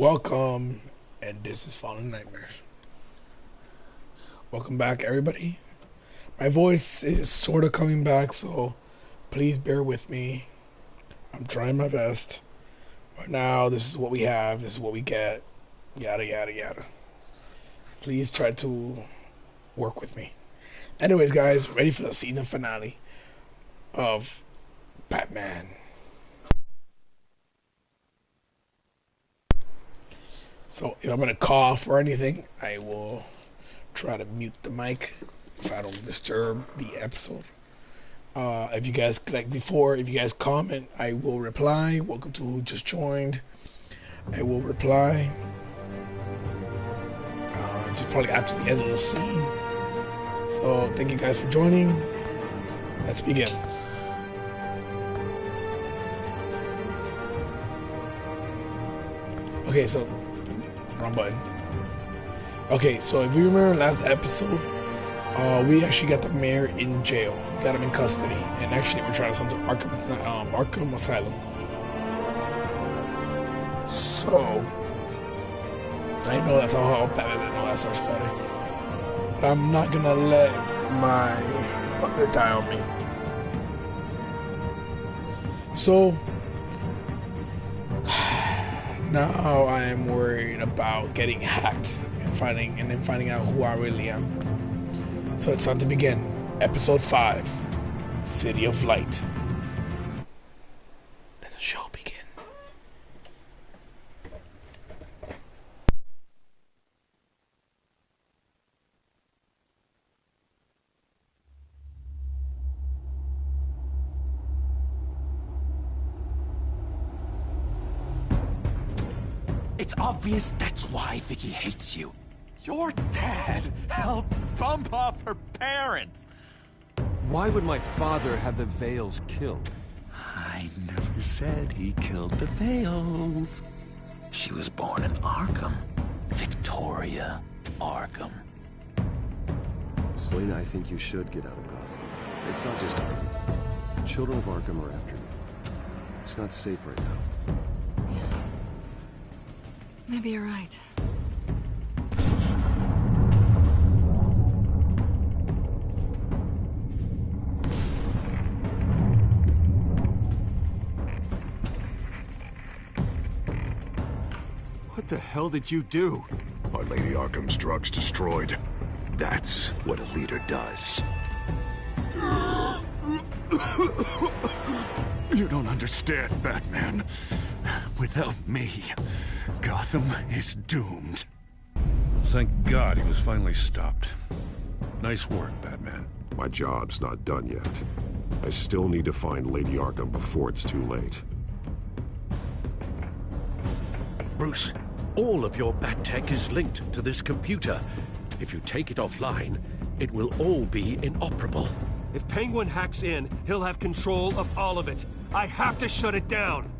Welcome, and this is Fallenightmares. Welcome back, everybody. My voice is sort of coming back, so please bear with me. I'm trying my best. But now, this is what we have, this is what we get, yada yada yada. Please try to work with me. Anyways, guys, ready for the season finale of Batman. So if I'm gonna cough or anything, I will try to mute the mic if I don't disturb the episode. If you guys, like before, if you guys comment, I will reply. Welcome to who just joined. I will reply. Just probably after the end of the scene. So thank you guys for joining. Let's begin. Okay, so wrong button. Okay, so if you remember last episode, we actually got the mayor in jail. We got him in custody, and actually we're trying to send him to Arkham Asylum. So I know that's how Batman and all that stuff started, but I'm not gonna let my partner die on me. So now I am worried about getting hacked and finding out who I really am. So it's time to begin. Episode 5, City of Light. Let the show begin. It's obvious that's why Vicky hates you. Your dad helped bump off her parents. Why would my father have the Vales killed? I never said he killed the Vales. She was born in Arkham. Victoria Arkham. Selena, I think you should get out of Gotham. It's not just Arkham. Children of Arkham are after you. It's not safe right now. Maybe you're right. What the hell did you do? Our Lady Arkham's drugs destroyed. That's what a leader does. You don't understand, Batman. Without me, Gotham is doomed. Thank God he was finally stopped. Nice work, Batman. My job's not done yet. I still need to find Lady Arkham before it's too late. Bruce, all of your bat tech is linked to this computer. If you take it offline, it will all be inoperable. If Penguin hacks in, he'll have control of all of it. I have to shut it down.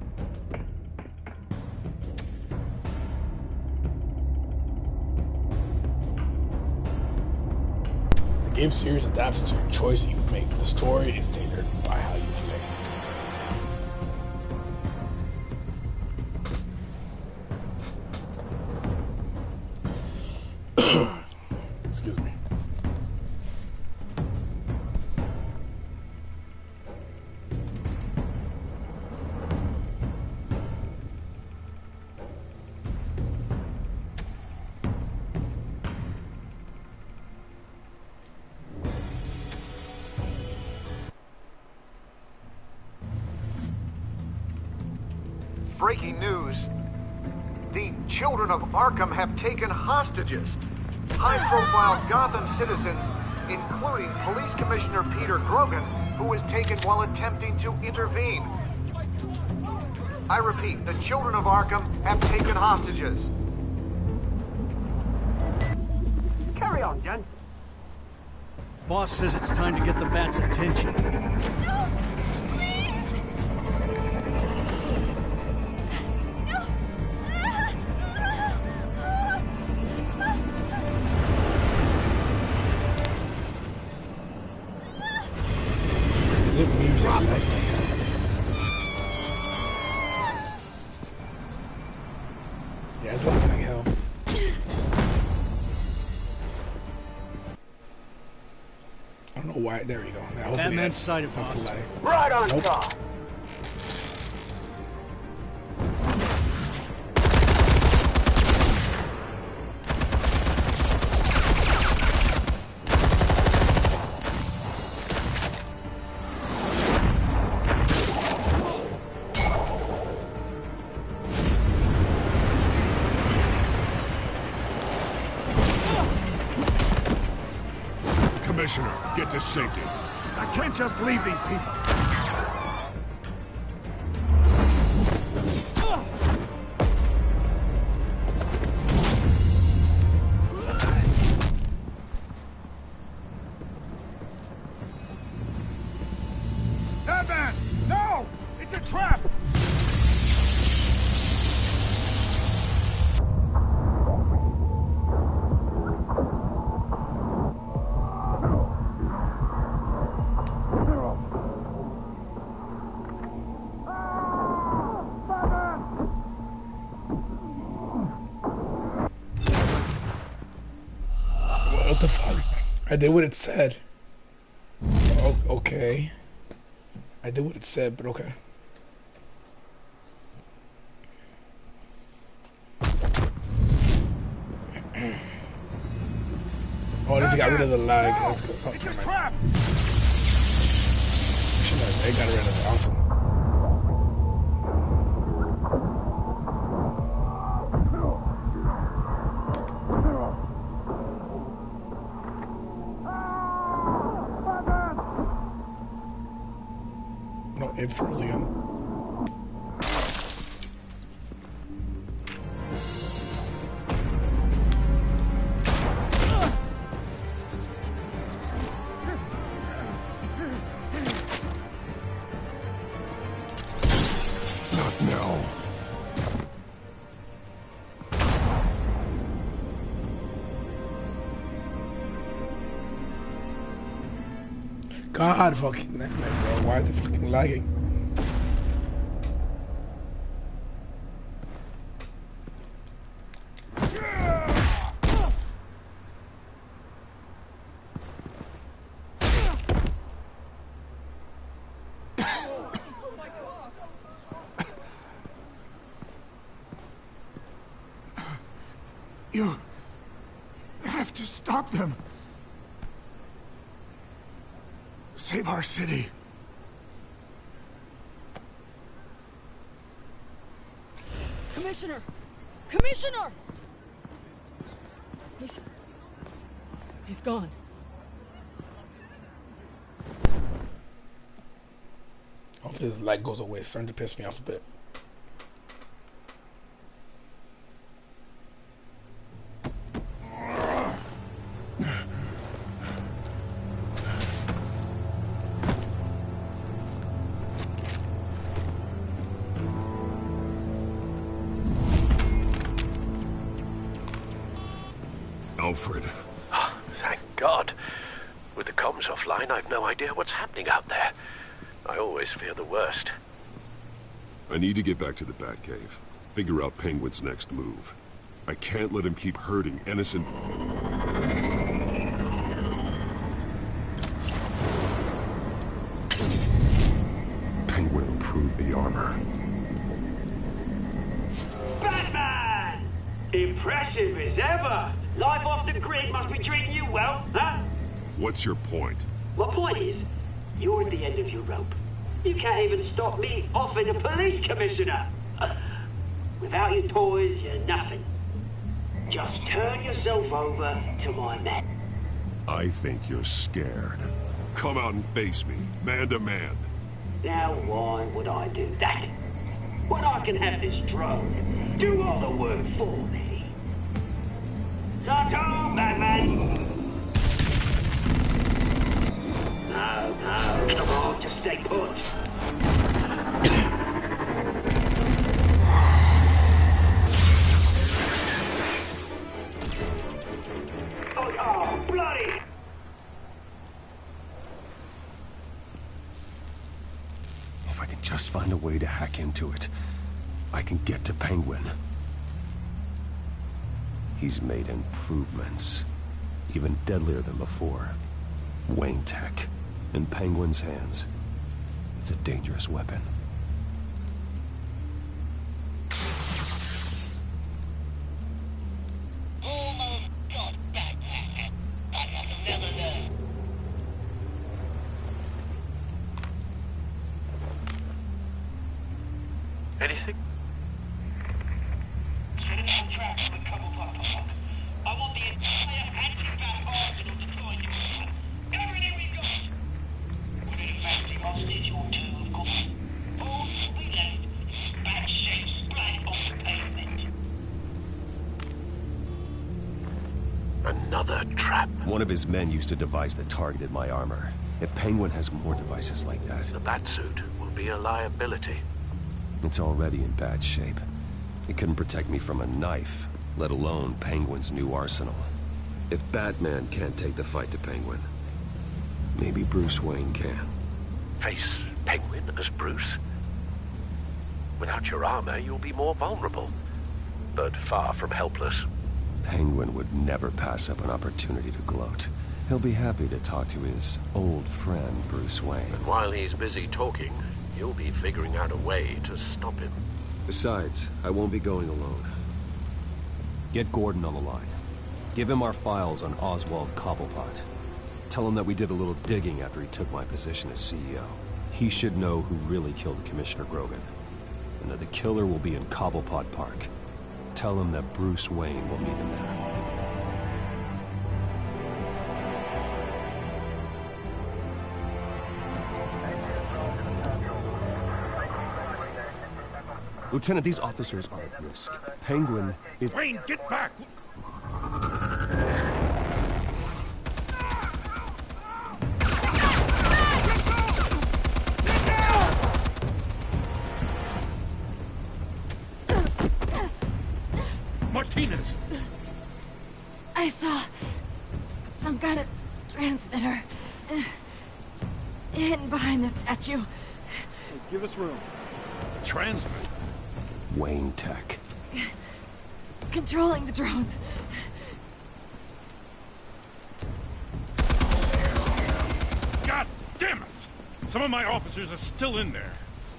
The game series adapts to your choice you make. The story is tailored by how you play. Excuse me. Breaking news. The children of Arkham have taken hostages. High-profile Gotham citizens, including Police Commissioner Peter Grogan, who was taken while attempting to intervene. I repeat, the children of Arkham have taken hostages. Carry on, gents. Boss says it's time to get the Bat's attention. No! Please! No! Is it music like that? Yeah, it's looking like hell. I don't know why. There we go. Now, hopefully Batman's that sighted, stops the boss. light. Right on Nope. top. Commissioner, get to safety. I can't just leave these people. Batman! No! It's a trap! What the fuck? I did what it said. Oh, okay. I did what it said, but okay. Oh, at least got rid of the lag. That's good. Oh, It's a never mind. trap! They got rid of it. Awesome. No, it froze again. Not now. God fucking damn it, bro. Why is it fucking lagging? You have to stop them. Save our city. Commissioner! Commissioner! He's gone. Hopefully this lag goes away. It's starting to piss me off a bit. Alfred. Thank God. With the comms offline, I've no idea what's happening out there. I always fear the worst. I need to get back to the Batcave. Figure out Penguin's next move. I can't let him keep hurting innocent... Penguin improved the armor. Batman! Impressive as ever. Life off the grid must be treating you well, huh? What's your point? My point is, you're at the end of your rope. You can't even stop me offing a police commissioner. Without your toys, you're nothing. Just turn yourself over to my men. I think you're scared. Come out and face me, man to man. Now why would I do that? When I can have this drone do all the work for me. Ta-ta, Batman! No, come on, just stay put. Oh, bloody! If I can just find a way to hack into it, I can get to Penguin. He's made improvements. Even deadlier than before. Wayne Tech. In Penguin's hands. It's a dangerous weapon. Anything? I want the entire anti-bat arsenal deployed. Everything we got. With a fancy hostage or two, of course. All we left is bad shape splayed on the pavement. Another trap. One of his men used to devise that targeted my armor. If Penguin has more devices like that... The Batsuit will be a liability. It's already in bad shape. It couldn't protect me from a knife, let alone Penguin's new arsenal. If Batman can't take the fight to Penguin, maybe Bruce Wayne can. Face Penguin as Bruce? Without your armor, you'll be more vulnerable, but far from helpless. Penguin would never pass up an opportunity to gloat. He'll be happy to talk to his old friend, Bruce Wayne. And while he's busy talking, you'll be figuring out a way to stop him. Besides, I won't be going alone. Get Gordon on the line. Give him our files on Oswald Cobblepot. Tell him that we did a little digging after he took my position as CEO. He should know who really killed Commissioner Grogan, and that the killer will be in Cobblepot Park. Tell him that Bruce Wayne will meet him there. Lieutenant, these officers are at risk. Penguin is... Wayne, get back! Martinez! I saw some kind of transmitter hidden behind the statue. Hey, give us room. Transmitter? Wayne Tech. Controlling the drones. God damn it! Some of my officers are still in there.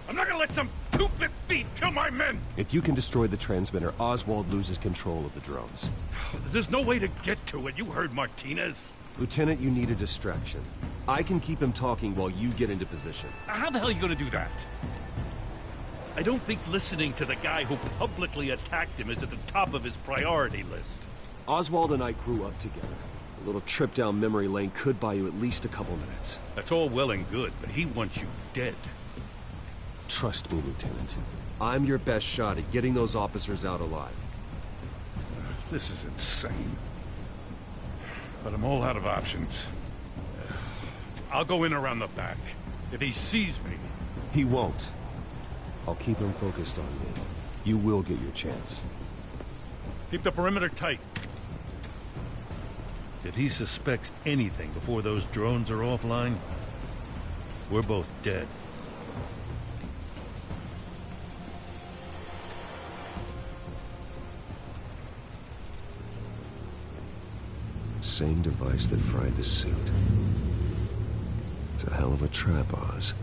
I'm not gonna let some two-bit thief kill my men! If you can destroy the transmitter, Oswald loses control of the drones. There's no way to get to it. You heard Martinez. Lieutenant, you need a distraction. I can keep him talking while you get into position. How the hell are you gonna do that? I don't think listening to the guy who publicly attacked him is at the top of his priority list. Oswald and I grew up together. A little trip down memory lane could buy you at least a couple minutes. That's all well and good, but he wants you dead. Trust me, Lieutenant. I'm your best shot at getting those officers out alive. This is insane. But I'm all out of options. I'll go in around the back. If he sees me... He won't. I'll keep him focused on me. You will get your chance. Keep the perimeter tight. If he suspects anything before those drones are offline, we're both dead. Same device that fried the suit. It's a hell of a trap, Oz.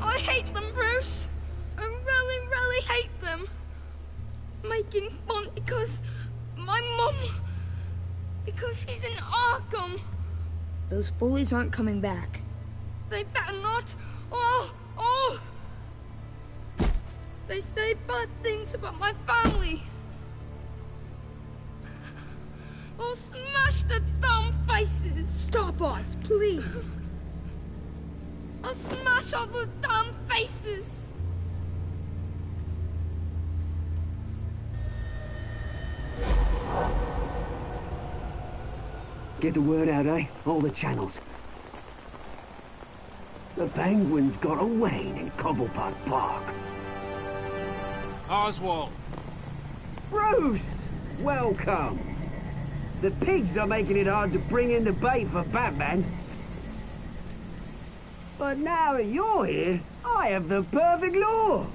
I hate them, Bruce. I really, really hate them. Making fun because my mum... because she's in Arkham. Those bullies aren't coming back. They better not. Oh! They say bad things about my family. I'll smash the dumb faces. Stop us, please. I'll smash all the dumb faces. Get the word out, eh? All the channels. The penguins got away in Cobblepot Park. Oswald! Bruce! Welcome! The pigs are making it hard to bring in the bait for Batman. But now that you're here, I have the perfect lure!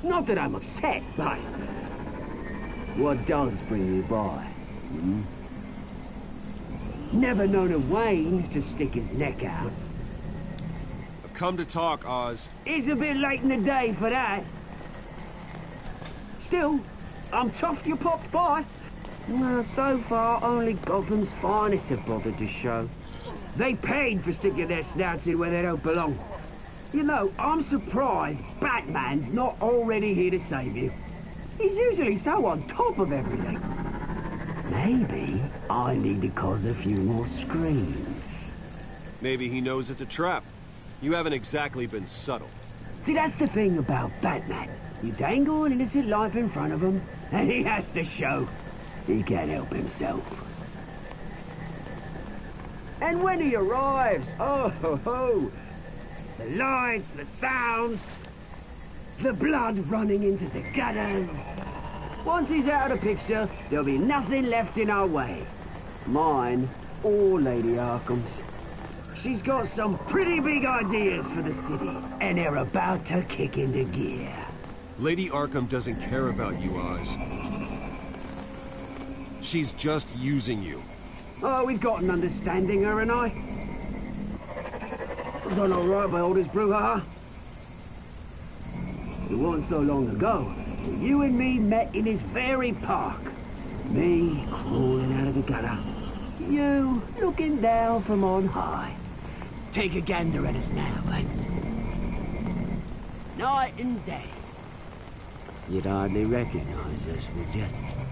Not that I'm upset, but... what does bring you by? Hmm? Never known a Wayne to stick his neck out. I've come to talk, Oz. It's a bit late in the day for that. Still, I'm chuffed you popped by. Well, so far, only Gotham's finest have bothered to show. They paid for sticking their snouts in where they don't belong. You know, I'm surprised Batman's not already here to save you. He's usually so on top of everything. Maybe I need to cause a few more screams. Maybe he knows it's a trap. You haven't exactly been subtle. See, that's the thing about Batman. You dangle an innocent life in front of him, and he has to show he can't help himself. And when he arrives, oh ho ho! The lights, the sounds, the blood running into the gutters. Once he's out of the picture, there'll be nothing left in our way. Mine or Lady Arkham's. She's got some pretty big ideas for the city, and they're about to kick into gear. Lady Arkham doesn't care about you, Oz. She's just using you. Oh, we've got an understanding, her and I. I've done all right by all this brouhaha. It wasn't so long ago that you and me met in this very park. Me crawling out of the gutter. You looking down from on high. Take a gander at us now, eh? Night and day. You'd hardly recognize us, would you?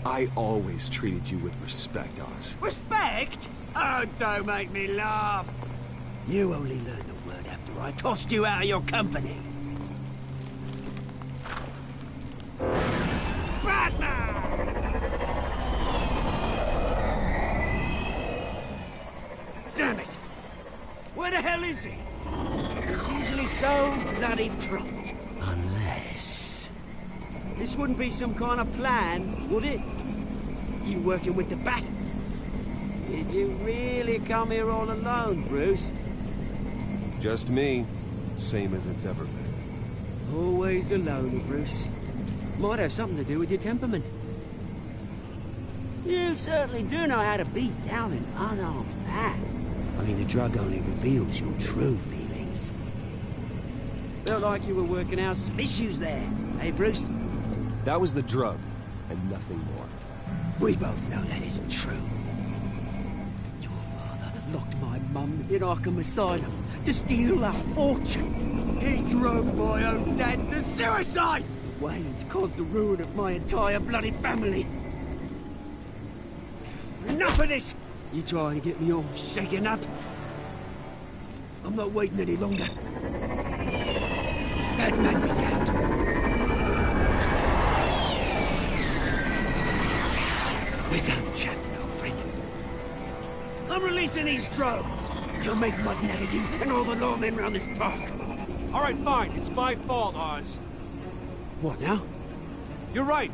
I always treated you with respect, Oz. Respect? Oh, don't make me laugh. You only learned the word after I tossed you out of your company. Batman! Damn it! Where the hell is he? He's usually so bloody prompt. Unless... this wouldn't be some kind of plan, would it? You working with the Bat? Did you really come here all alone, Bruce? Just me. Same as it's ever been. Always a loner, Bruce. Might have something to do with your temperament. You certainly do know how to beat down an unarmed man. I mean, the drug only reveals your true feelings. Felt like you were working out some issues there, eh, Bruce? That was the drug, and nothing more. We both know that isn't true. Your father locked my mum in Arkham Asylum to steal a fortune. He drove my own dad to suicide! Wayne's caused the ruin of my entire bloody family. Enough of this! You trying to get me all shaken up? I'm not waiting any longer. Batman be damned. We're done chatting, old friend. I'm releasing these drones. You'll make mutton out of you and all the lawmen around this park. All right, fine. It's my fault, Oz. What now? You're right.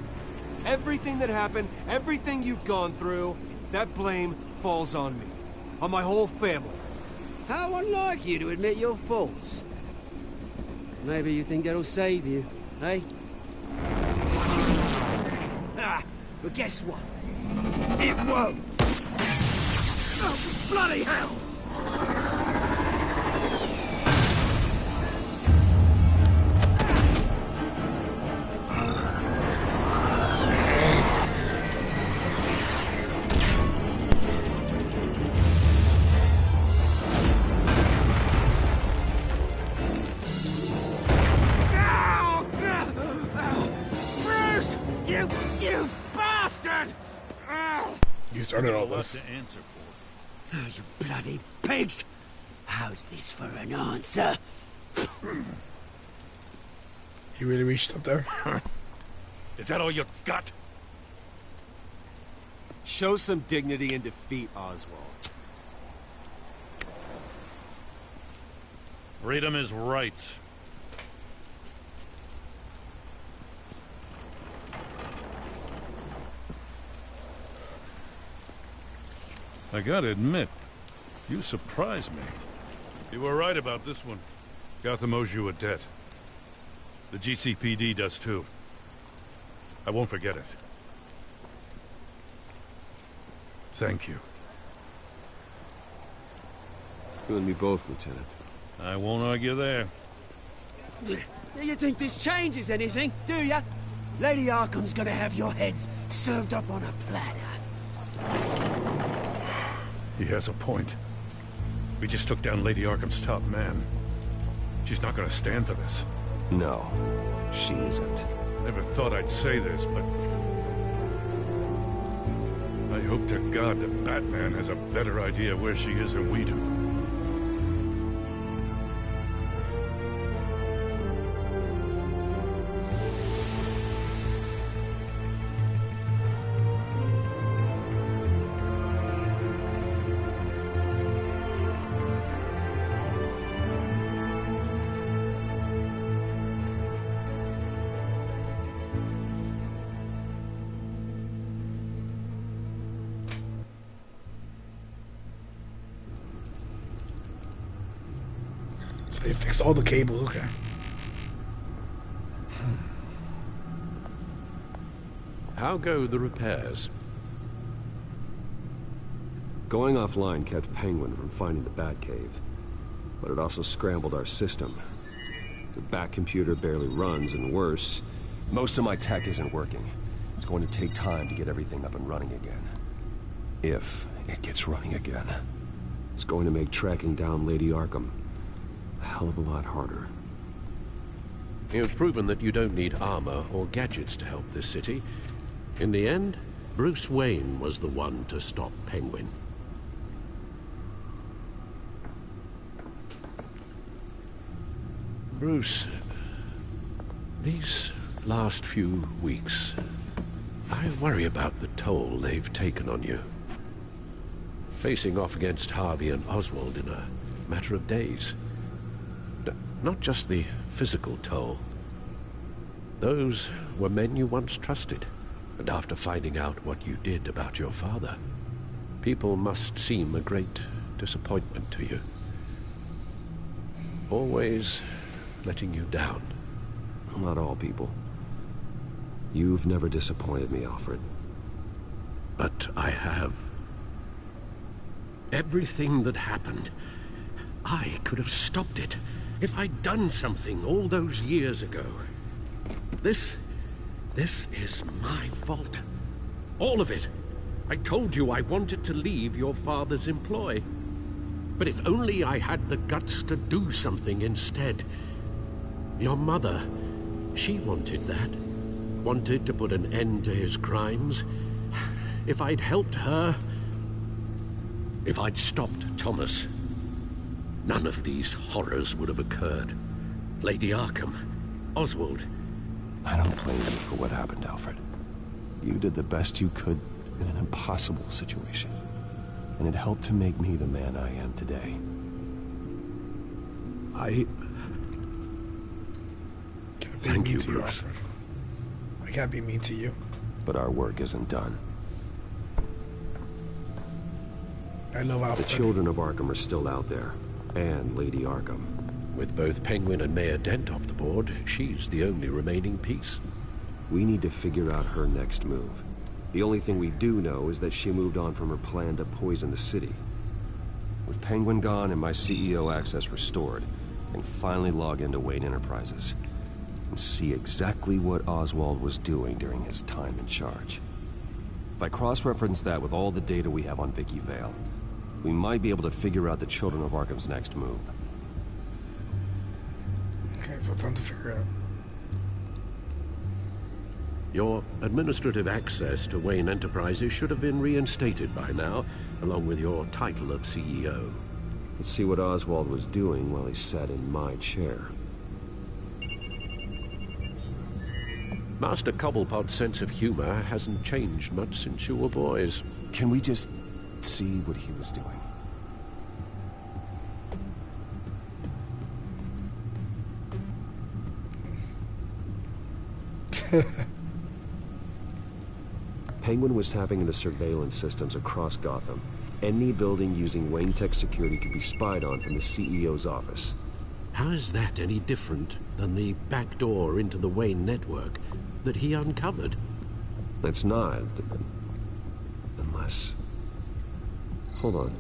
Everything that happened, everything you've gone through, that blame falls on me. On my whole family. How unlike you to admit your faults. Maybe you think that'll save you, eh? Ah, but guess what? It won't! Oh, bloody hell! started all this. To answer for. Oh, you bloody pigs! How's this for an answer? He really reached up there. Is that all you got? Show some dignity in defeat, Oswald. Read him his rights. I gotta admit, you surprised me. You were right about this one. Gotham owes you a debt. The GCPD does too. I won't forget it. Thank you. You and me both, Lieutenant. I won't argue there. You think this changes anything, do ya? Lady Arkham's gonna have your heads served up on a platter. He has a point. We just took down Lady Arkham's top man. She's not gonna stand for this. No, she isn't. Never thought I'd say this, but I hope to God that Batman has a better idea where she is than we do. So they fixed all the cables, okay. How go the repairs? Going offline kept Penguin from finding the Batcave, but it also scrambled our system. The Bat computer barely runs, and worse, most of my tech isn't working. It's going to take time to get everything up and running again. If it gets running again. It's going to make tracking down Lady Arkham a hell of a lot harder. You've proven that you don't need armor or gadgets to help this city. In the end, Bruce Wayne was the one to stop Penguin. Bruce, these last few weeks, I worry about the toll they've taken on you. Facing off against Harvey and Oswald in a matter of days. Not just the physical toll. Those were men you once trusted, and after finding out what you did about your father, people must seem a great disappointment to you. Always letting you down. Well, not all people. You've never disappointed me, Alfred. But I have. Everything that happened, I could have stopped it if I'd done something all those years ago. This is my fault. All of it. I told you I wanted to leave your father's employ. But if only I had the guts to do something instead. Your mother, she wanted that. Wanted to put an end to his crimes. If I'd helped her, if I'd stopped Thomas, none of these horrors would have occurred. Lady Arkham, Oswald. I don't blame you for what happened, Alfred. You did the best you could in an impossible situation. And it helped to make me the man I am today. Thank you, Bruce. I can't be mean to you. But our work isn't done. I love Alfred. The children of Arkham are still out there. And Lady Arkham. With both Penguin and Mayor Dent off the board, she's the only remaining piece. We need to figure out her next move. The only thing we do know is that she moved on from her plan to poison the city. With Penguin gone and my CEO access restored, I can finally log into Wayne Enterprises and see exactly what Oswald was doing during his time in charge. If I cross-reference that with all the data we have on Vicky Vale, we might be able to figure out the Children of Arkham's next move. Okay, so time to figure out. Your administrative access to Wayne Enterprises should have been reinstated by now, along with your title of CEO. Let's see what Oswald was doing while he sat in my chair. Master Cobblepot's sense of humor hasn't changed much since you were boys. Can we just see what he was doing? Penguin was tapping into surveillance systems across Gotham. Any building using Wayne Tech security could be spied on from the CEO's office. How is that any different than the back door into the Wayne network that he uncovered? It's not. Unless... Hold on.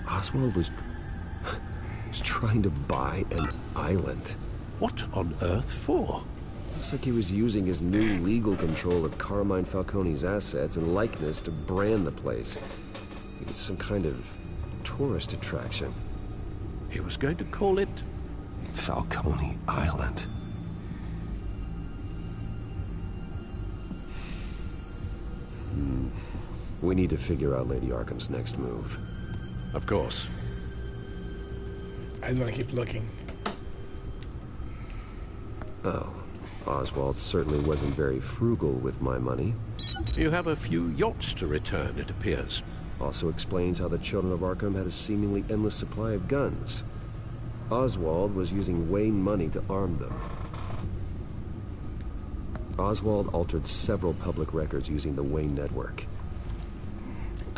Oswald was trying to buy an island. What on earth for? Looks like he was using his new legal control of Carmine Falcone's assets and likeness to brand the place. It's some kind of tourist attraction. He was going to call it Falcone Island. We need to figure out Lady Arkham's next move. Of course. I just want to keep looking. Oh, Oswald certainly wasn't very frugal with my money. You have a few yachts to return, it appears. Also explains how the children of Arkham had a seemingly endless supply of guns. Oswald was using Wayne money to arm them. Oswald altered several public records using the Wayne network.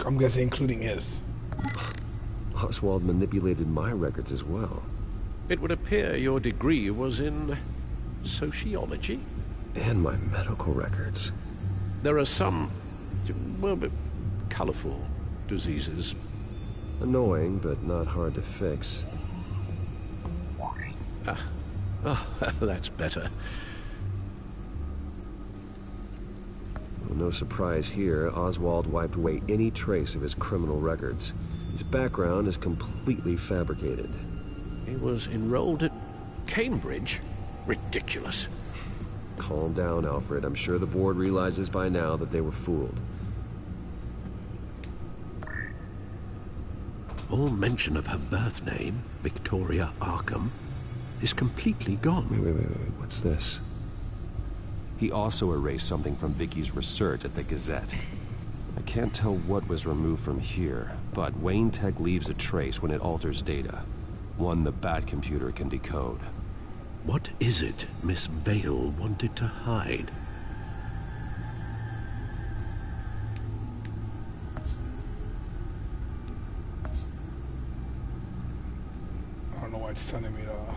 I'm guessing including his. Oswald manipulated my records as well. It would appear your degree was in sociology? And my medical records. There are some, well, colorful diseases. Annoying, but not hard to fix. That's better. Well, no surprise here, Oswald wiped away any trace of his criminal records. His background is completely fabricated. He was enrolled at Cambridge? Ridiculous. Calm down, Alfred. I'm sure the board realizes by now that they were fooled. All mention of her birth name, Victoria Arkham, is completely gone. Wait. What's this? He also erased something from Vicky's research at the Gazette. I can't tell what was removed from here, But Wayne Tech leaves a trace when it alters data. One the Bat computer can decode. What is it Miss Vale wanted to hide? I don't know why it's telling me to...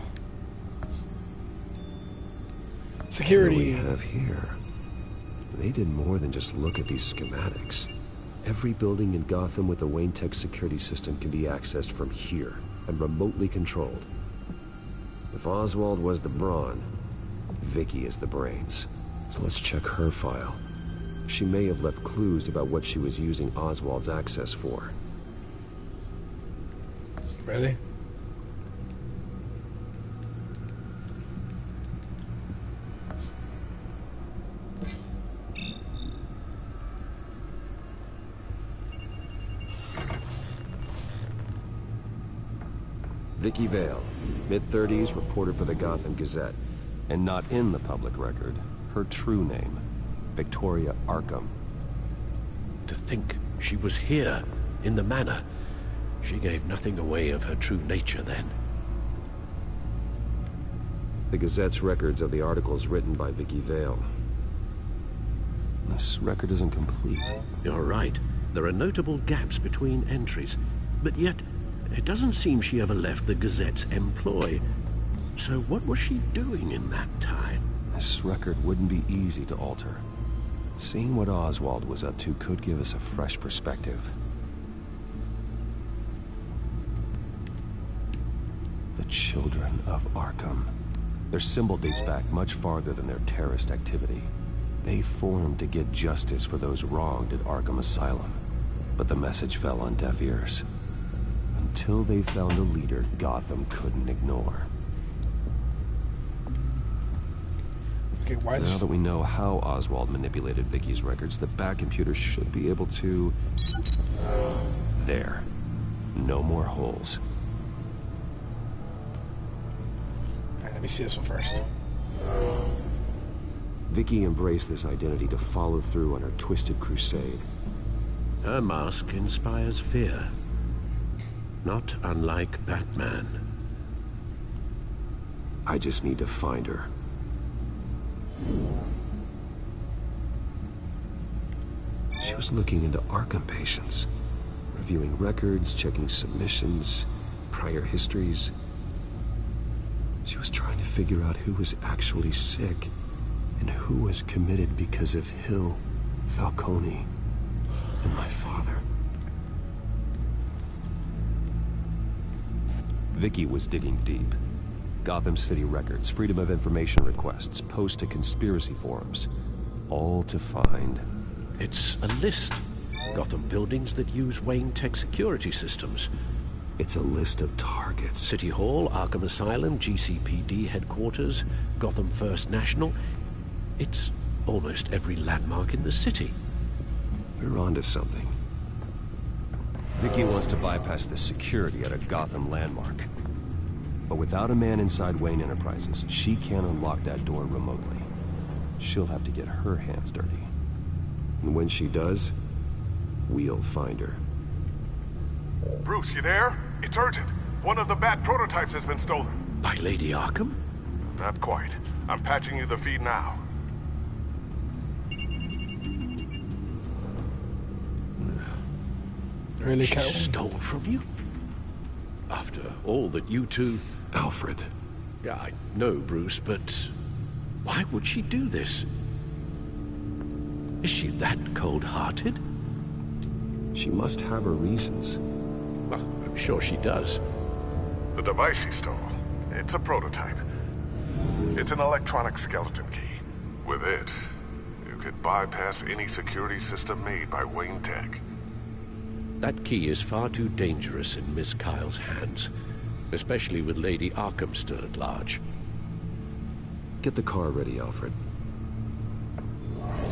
Security. What do we have here? They did more than just look at these schematics. Every building in Gotham with a Wayne Tech security system can be accessed from here and remotely controlled. If Oswald was the brawn, Vicky is the brains. So let's check her file. She may have left clues about what she was using Oswald's access for. Really? Vicky Vale, mid-30s, reporter for the Gotham Gazette. And not in the public record. Her true name, Victoria Arkham. To think she was here, in the manor. She gave nothing away of her true nature then. The Gazette's records of the articles written by Vicky Vale. This record isn't complete. You're right. There are notable gaps between entries. But yet, it doesn't seem she ever left the Gazette's employ. So what was she doing in that time? This record wouldn't be easy to alter. Seeing what Oswald was up to could give us a fresh perspective. The Children of Arkham. Their symbol dates back much farther than their terrorist activity. They formed to get justice for those wronged at Arkham Asylum. But the message fell on deaf ears. Until they found a leader Gotham couldn't ignore. Okay, why is Now this? that we know how Oswald manipulated Vicky's records, the Bat computer should be able to... There. No more holes. Alright, let me see this one first. Vicky embraced this identity to follow through on her twisted crusade. Her mask inspires fear. Not unlike Batman. I just need to find her. She was looking into Arkham patients, reviewing records, checking submissions, prior histories. She was trying to figure out who was actually sick and who was committed because of Hill, Falcone, and my father. Vicky was digging deep. Gotham City records, Freedom of Information requests, posts to conspiracy forums. All to find... It's a list. Gotham buildings that use Wayne Tech security systems. It's a list of targets. City Hall, Arkham Asylum, GCPD headquarters, Gotham First National. It's almost every landmark in the city. We're onto something. Vicky wants to bypass the security at a Gotham landmark. But without a man inside Wayne Enterprises, she can't unlock that door remotely. She'll have to get her hands dirty. And when she does, we'll find her. Bruce, you there? It's urgent. One of the Bat prototypes has been stolen. By Lady Arkham? Not quite. I'm patching you the feed now. Really, She Catwoman? stole from you? After all that you two... Alfred. Yeah, I know, Bruce, but... why would she do this? Is she that cold-hearted? She must have her reasons. Well, I'm sure she does. The device she stole, it's a prototype. It's an electronic skeleton key. With it, you could bypass any security system made by Wayne Tech. That key is far too dangerous in Miss Kyle's hands, especially with Lady Arkham still at large. Get the car ready, Alfred.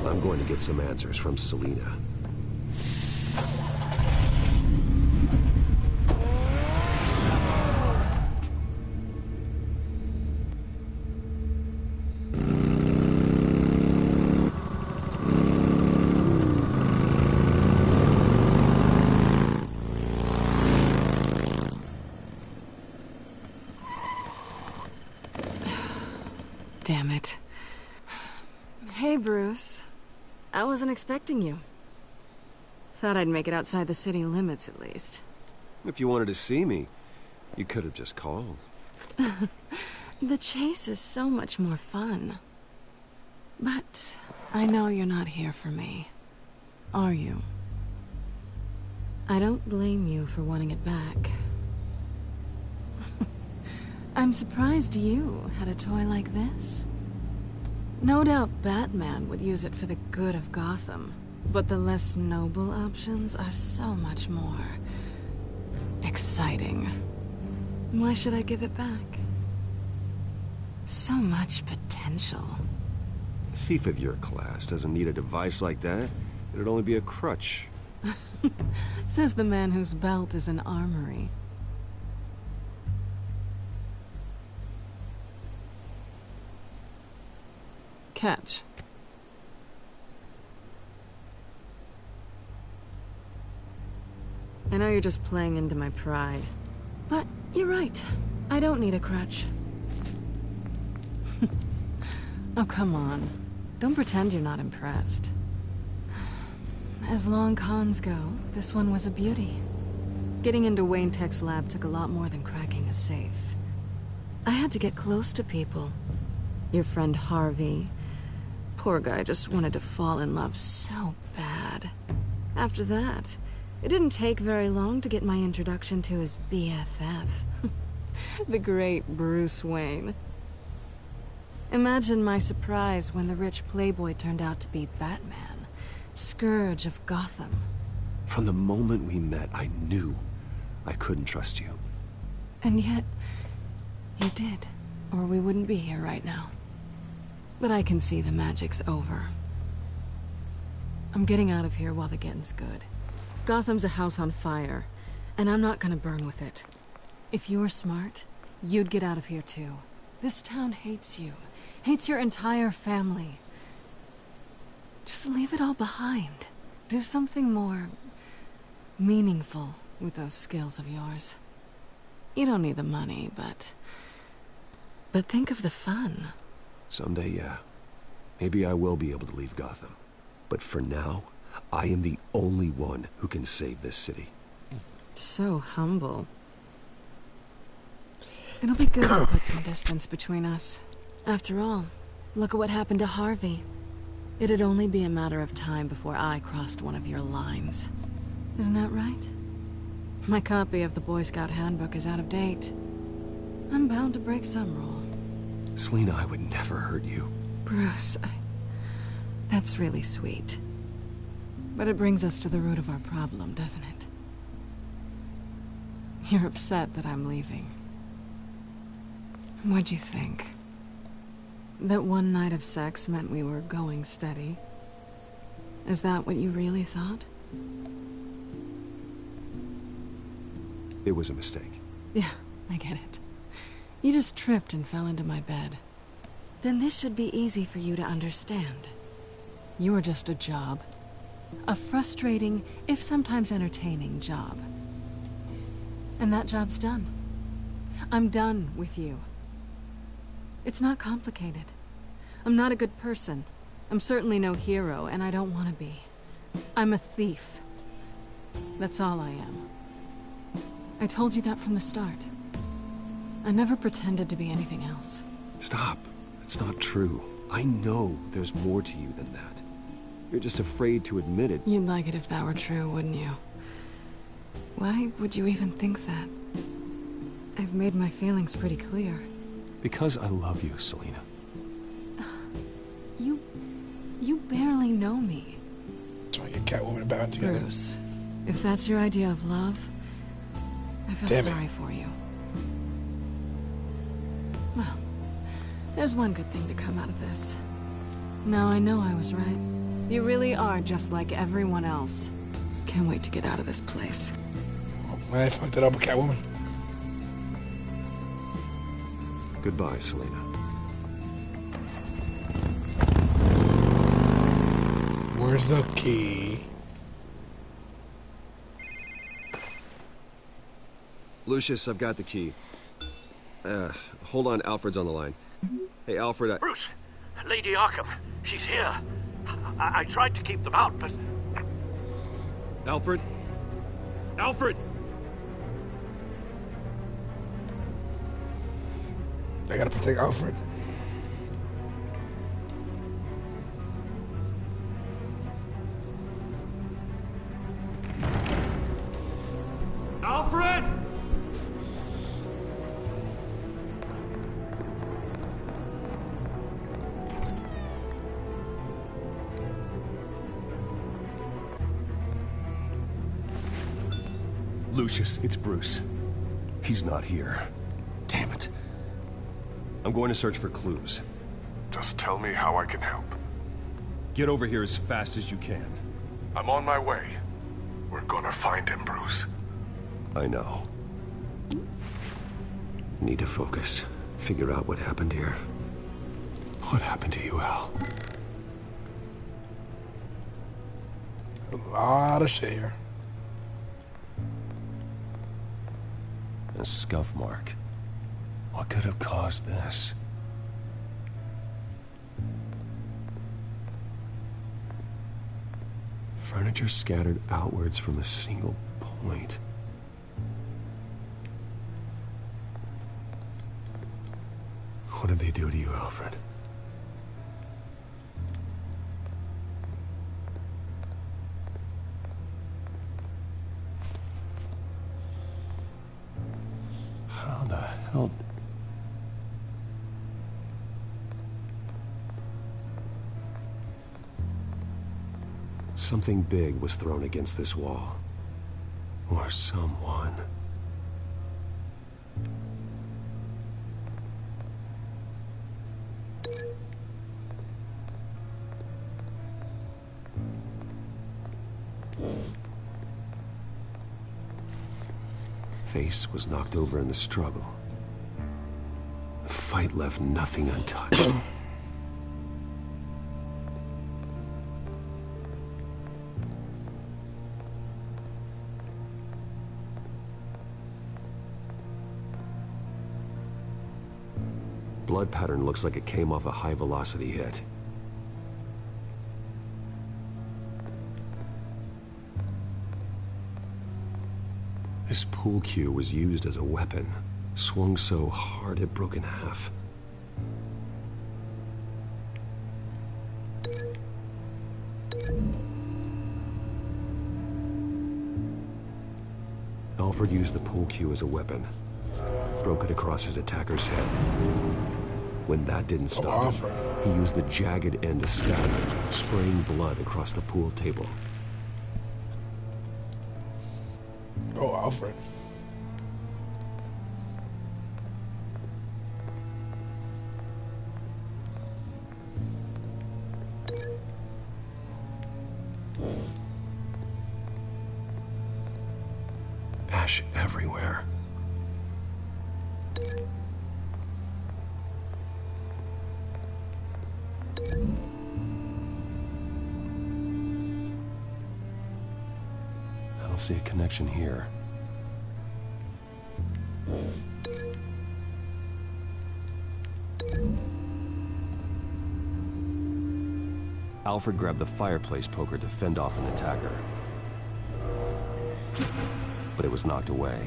I'm going to get some answers from Selina. Damn it. Hey, Bruce. I wasn't expecting you. Thought I'd make it outside the city limits, at least. If you wanted to see me, you could have just called. The chase is so much more fun. But I know you're not here for me. Are you? I don't blame you for wanting it back. I'm surprised you had a toy like this. No doubt Batman would use it for the good of Gotham, but the less noble options are so much more exciting. Why should I give it back? So much potential. A thief of your class doesn't need a device like that. It'd only be a crutch. Says the man whose belt is an armory. Catch. I know you're just playing into my pride, but you're right. I don't need a crutch. Oh, come on. Don't pretend you're not impressed. As long cons go, this one was a beauty. Getting into Wayne Tech's lab took a lot more than cracking a safe. I had to get close to people. Your friend Harvey. Poor guy just wanted to fall in love so bad. After that, it didn't take very long to get my introduction to his BFF. The great Bruce Wayne. Imagine my surprise when the rich playboy turned out to be Batman, Scourge of Gotham. From the moment we met, I knew I couldn't trust you. And yet, you did, or we wouldn't be here right now. But I can see the magic's over. I'm getting out of here while the getting's good. Gotham's a house on fire, and I'm not gonna burn with it. If you were smart, you'd get out of here too. This town hates you. Hates your entire family. Just leave it all behind. Do something more meaningful with those skills of yours. You don't need the money, but think of the fun. Someday, yeah. Maybe I will be able to leave Gotham. But for now, I am the only one who can save this city. So humble. It'll be good to put some distance between us. After all, look at what happened to Harvey. It'd only be a matter of time before I crossed one of your lines. Isn't that right? My copy of the Boy Scout Handbook is out of date. I'm bound to break some rule. Selina, I would never hurt you. Bruce, that's really sweet. But it brings us to the root of our problem, doesn't it? You're upset that I'm leaving. What'd you think? That one night of sex meant we were going steady? Is that what you really thought? It was a mistake. Yeah, I get it. You just tripped and fell into my bed. Then this should be easy for you to understand. You were just a job. A frustrating, if sometimes entertaining, job. And that job's done. I'm done with you. It's not complicated. I'm not a good person. I'm certainly no hero, and I don't want to be. I'm a thief. That's all I am. I told you that from the start. I never pretended to be anything else. Stop. That's not true. I know there's more to you than that. You're just afraid to admit it. You'd like it if that were true, wouldn't you? Why would you even think that? I've made my feelings pretty clear. Because I love you, Selina. You barely know me. Trying to get Catwoman back together. Bruce, if that's your idea of love, I feel sorry for you. Well, there's one good thing to come out of this. Now I know I was right. You really are just like everyone else. Can't wait to get out of this place. Oh, I fucked it up with Catwoman. Goodbye, Selina. Where's the key? Lucius, I've got the key. Hold on, Alfred's on the line. Hey, Alfred, Bruce! Lady Arkham, she's here. I tried to keep them out, but... Alfred? Alfred! I gotta protect Alfred. Alfred! Lucius, it's Bruce. He's not here. Damn it. I'm going to search for clues. Just tell me how I can help. Get over here as fast as you can. I'm on my way. We're gonna find him, Bruce. I know. Need to focus. Figure out what happened here. What happened to you, Al? A lot of shit here. A scuff mark. What could have caused this? Furniture scattered outwards from a single point. What did they do to you, Alfred? How the hell... Something big was thrown against this wall. Or someone. Face was knocked over in the struggle. The fight left nothing untouched. Blood pattern looks like it came off a high-velocity hit. This pool cue was used as a weapon, swung so hard it broke in half. Alfred used the pool cue as a weapon, broke it across his attacker's head. When that didn't stop him, he used the jagged end to stab him, spraying blood across the pool table. Oh, Alfred. Ash everywhere. I don't see a connection here. Alfred grabbed the fireplace poker to fend off an attacker, but it was knocked away.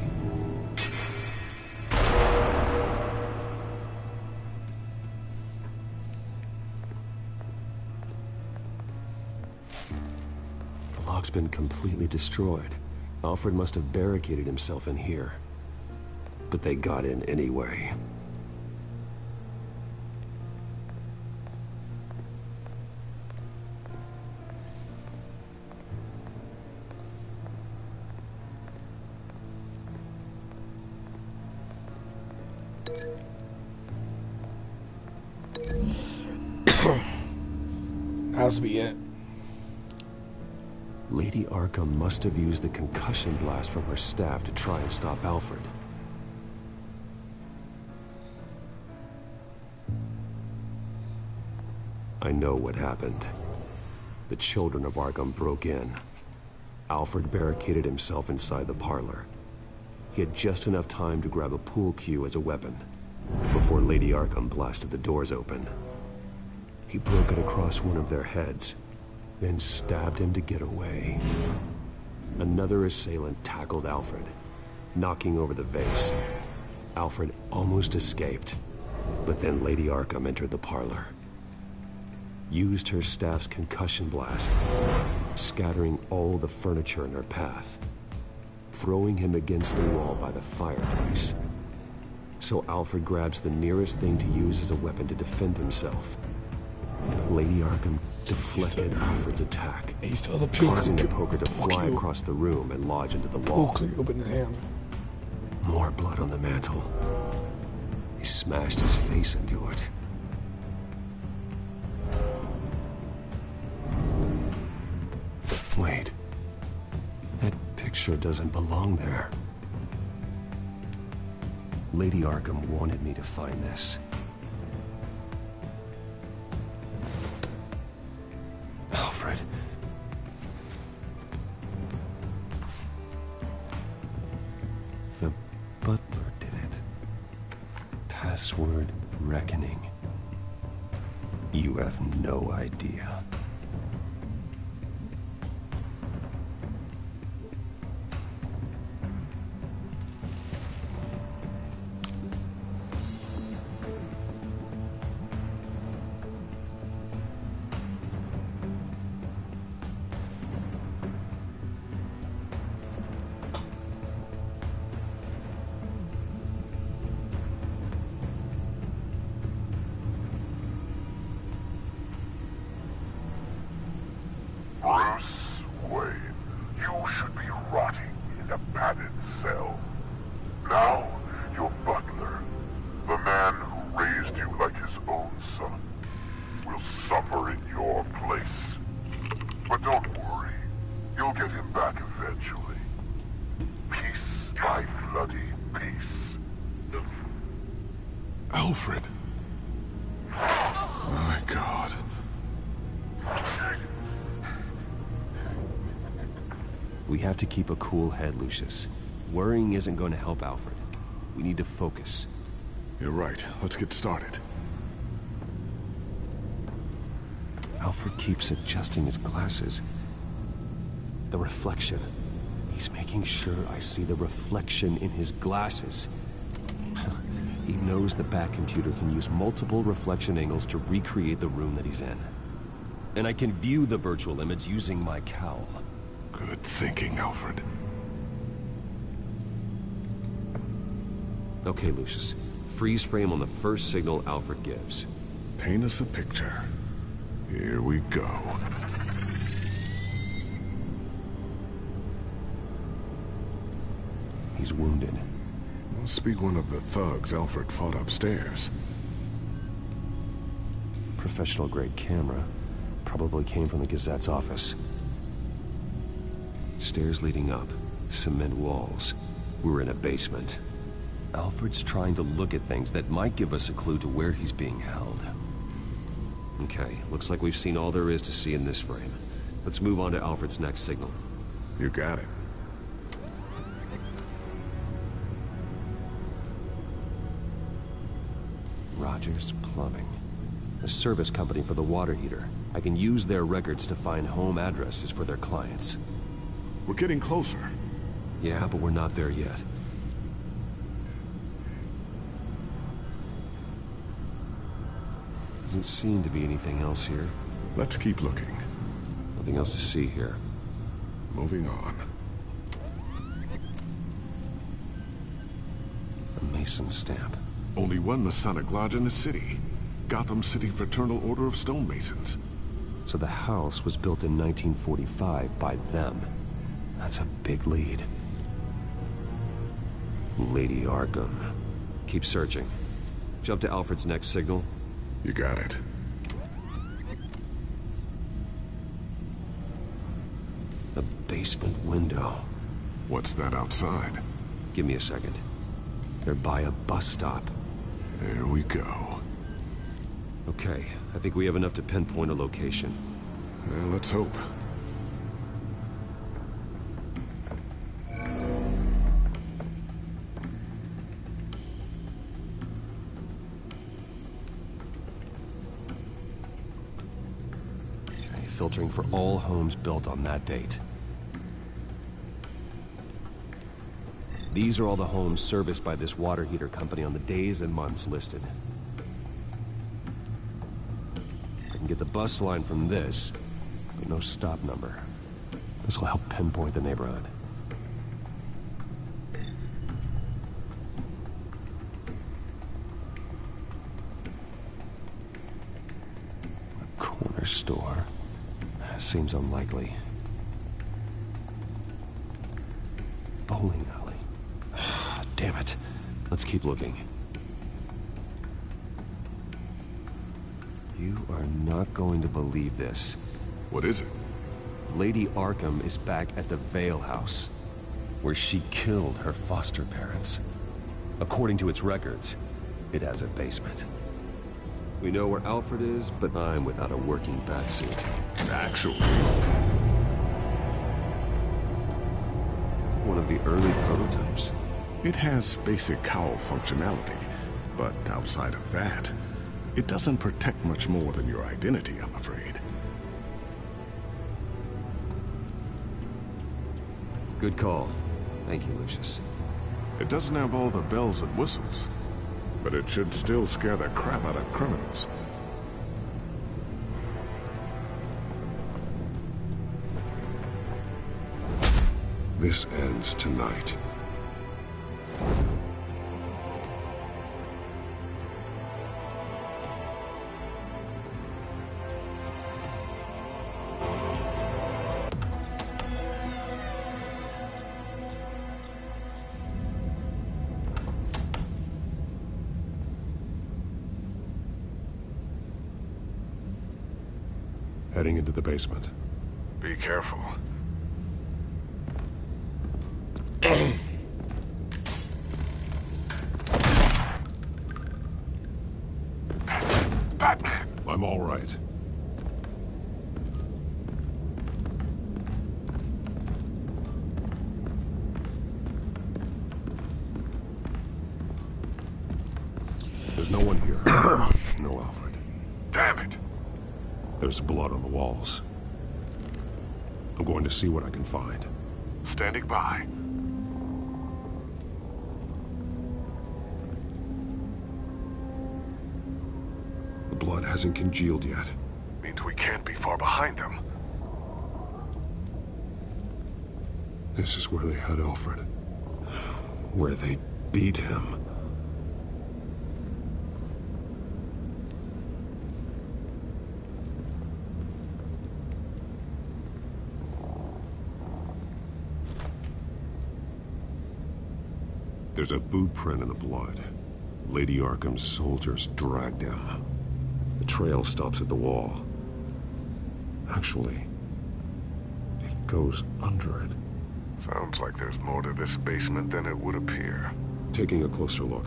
The lock's been completely destroyed. Alfred must have barricaded himself in here, but they got in anyway. Has to be it. Lady Arkham must have used the concussion blast from her staff to try and stop Alfred. I know what happened. The children of Arkham broke in. Alfred barricaded himself inside the parlor. He had just enough time to grab a pool cue as a weapon before Lady Arkham blasted the doors open. He broke it across one of their heads, then stabbed him to get away. Another assailant tackled Alfred, knocking over the vase. Alfred almost escaped, but then Lady Arkham entered the parlor, used her staff's concussion blast, scattering all the furniture in her path, throwing him against the wall by the fireplace. So Alfred grabs the nearest thing to use as a weapon to defend himself. Lady Arkham deflected Alfred's attack, causing the poker to fly across the room and lodge into the wall. Pool cue in his hand. More blood on the mantle. He smashed his face into it. Wait. That picture doesn't belong there. Lady Arkham wanted me to find this. Alfred. The butler did it. Password reckoning. You have no idea. But don't worry. You'll get him eventually. Peace, my bloody peace. Alfred. My God. We have to keep a cool head, Lucius. Worrying isn't going to help Alfred. We need to focus. You're right. Let's get started. Alfred keeps adjusting his glasses. The reflection. He's making sure I see the reflection in his glasses. He knows the Batcomputer can use multiple reflection angles to recreate the room that he's in. And I can view the virtual image using my cowl. Good thinking, Alfred. Okay, Lucius. Freeze frame on the first signal Alfred gives. Paint us a picture. Here we go. He's wounded. Must be one of the thugs Alfred fought upstairs. Professional-grade camera. Probably came from the Gazette's office. Stairs leading up. Cement walls. We're in a basement. Alfred's trying to look at things that might give us a clue to where he's being held. Okay, looks like we've seen all there is to see in this frame. Let's move on to Alfred's next signal. You got it. Rogers Plumbing. A service company for the water heater. I can use their records to find home addresses for their clients. We're getting closer. Yeah, but we're not there yet. Doesn't seem to be anything else here. Let's keep looking. Nothing else to see here. Moving on. A Mason stamp. Only one Masonic lodge in the city. Gotham City Fraternal Order of Stonemasons. So the house was built in 1945 by them. That's a big lead. Lady Arkham. Keep searching. Jump to Alfred's next signal. You got it. A basement window. What's that outside? Give me a second. They're by a bus stop. There we go. Okay, I think we have enough to pinpoint a location. Well, let's hope. Okay, filtering for all homes built on that date. These are all the homes serviced by this water heater company on the days and months listed. I can get the bus line from this, but no stop number. This will help pinpoint the neighborhood. A corner store. Seems unlikely. Bowling alley. Damn it. Let's keep looking. You are not going to believe this. What is it? Lady Arkham is back at the Vale House, where she killed her foster parents. According to its records, it has a basement. We know where Alfred is, but I'm without a working batsuit. Actually. One of the early prototypes. It has basic cowl functionality, but outside of that, it doesn't protect much more than your identity, I'm afraid. Good call. Thank you, Lucius. It doesn't have all the bells and whistles, but it should still scare the crap out of criminals. This ends tonight. Heading into the basement. Be careful. Batman! I'm all right. There's no one here. No Alfred. Damn it! There's blood on the walls. I'm going to see what I can find. Standing by. The blood hasn't congealed yet. Means we can't be far behind them. This is where they had Alfred. Where they beat him. There's a boot print in the blood. Lady Arkham's soldiers dragged him. The trail stops at the wall. Actually, it goes under it. Sounds like there's more to this basement than it would appear. Taking a closer look.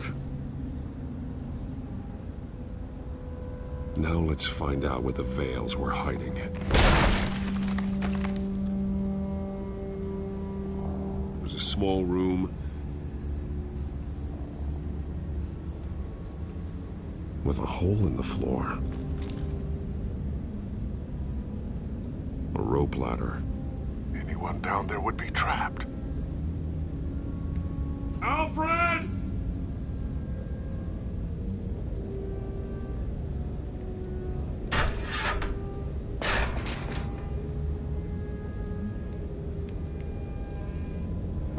Now let's find out where the Veils were hiding. There's a small room with a hole in the floor. A rope ladder. Anyone down there would be trapped. Alfred!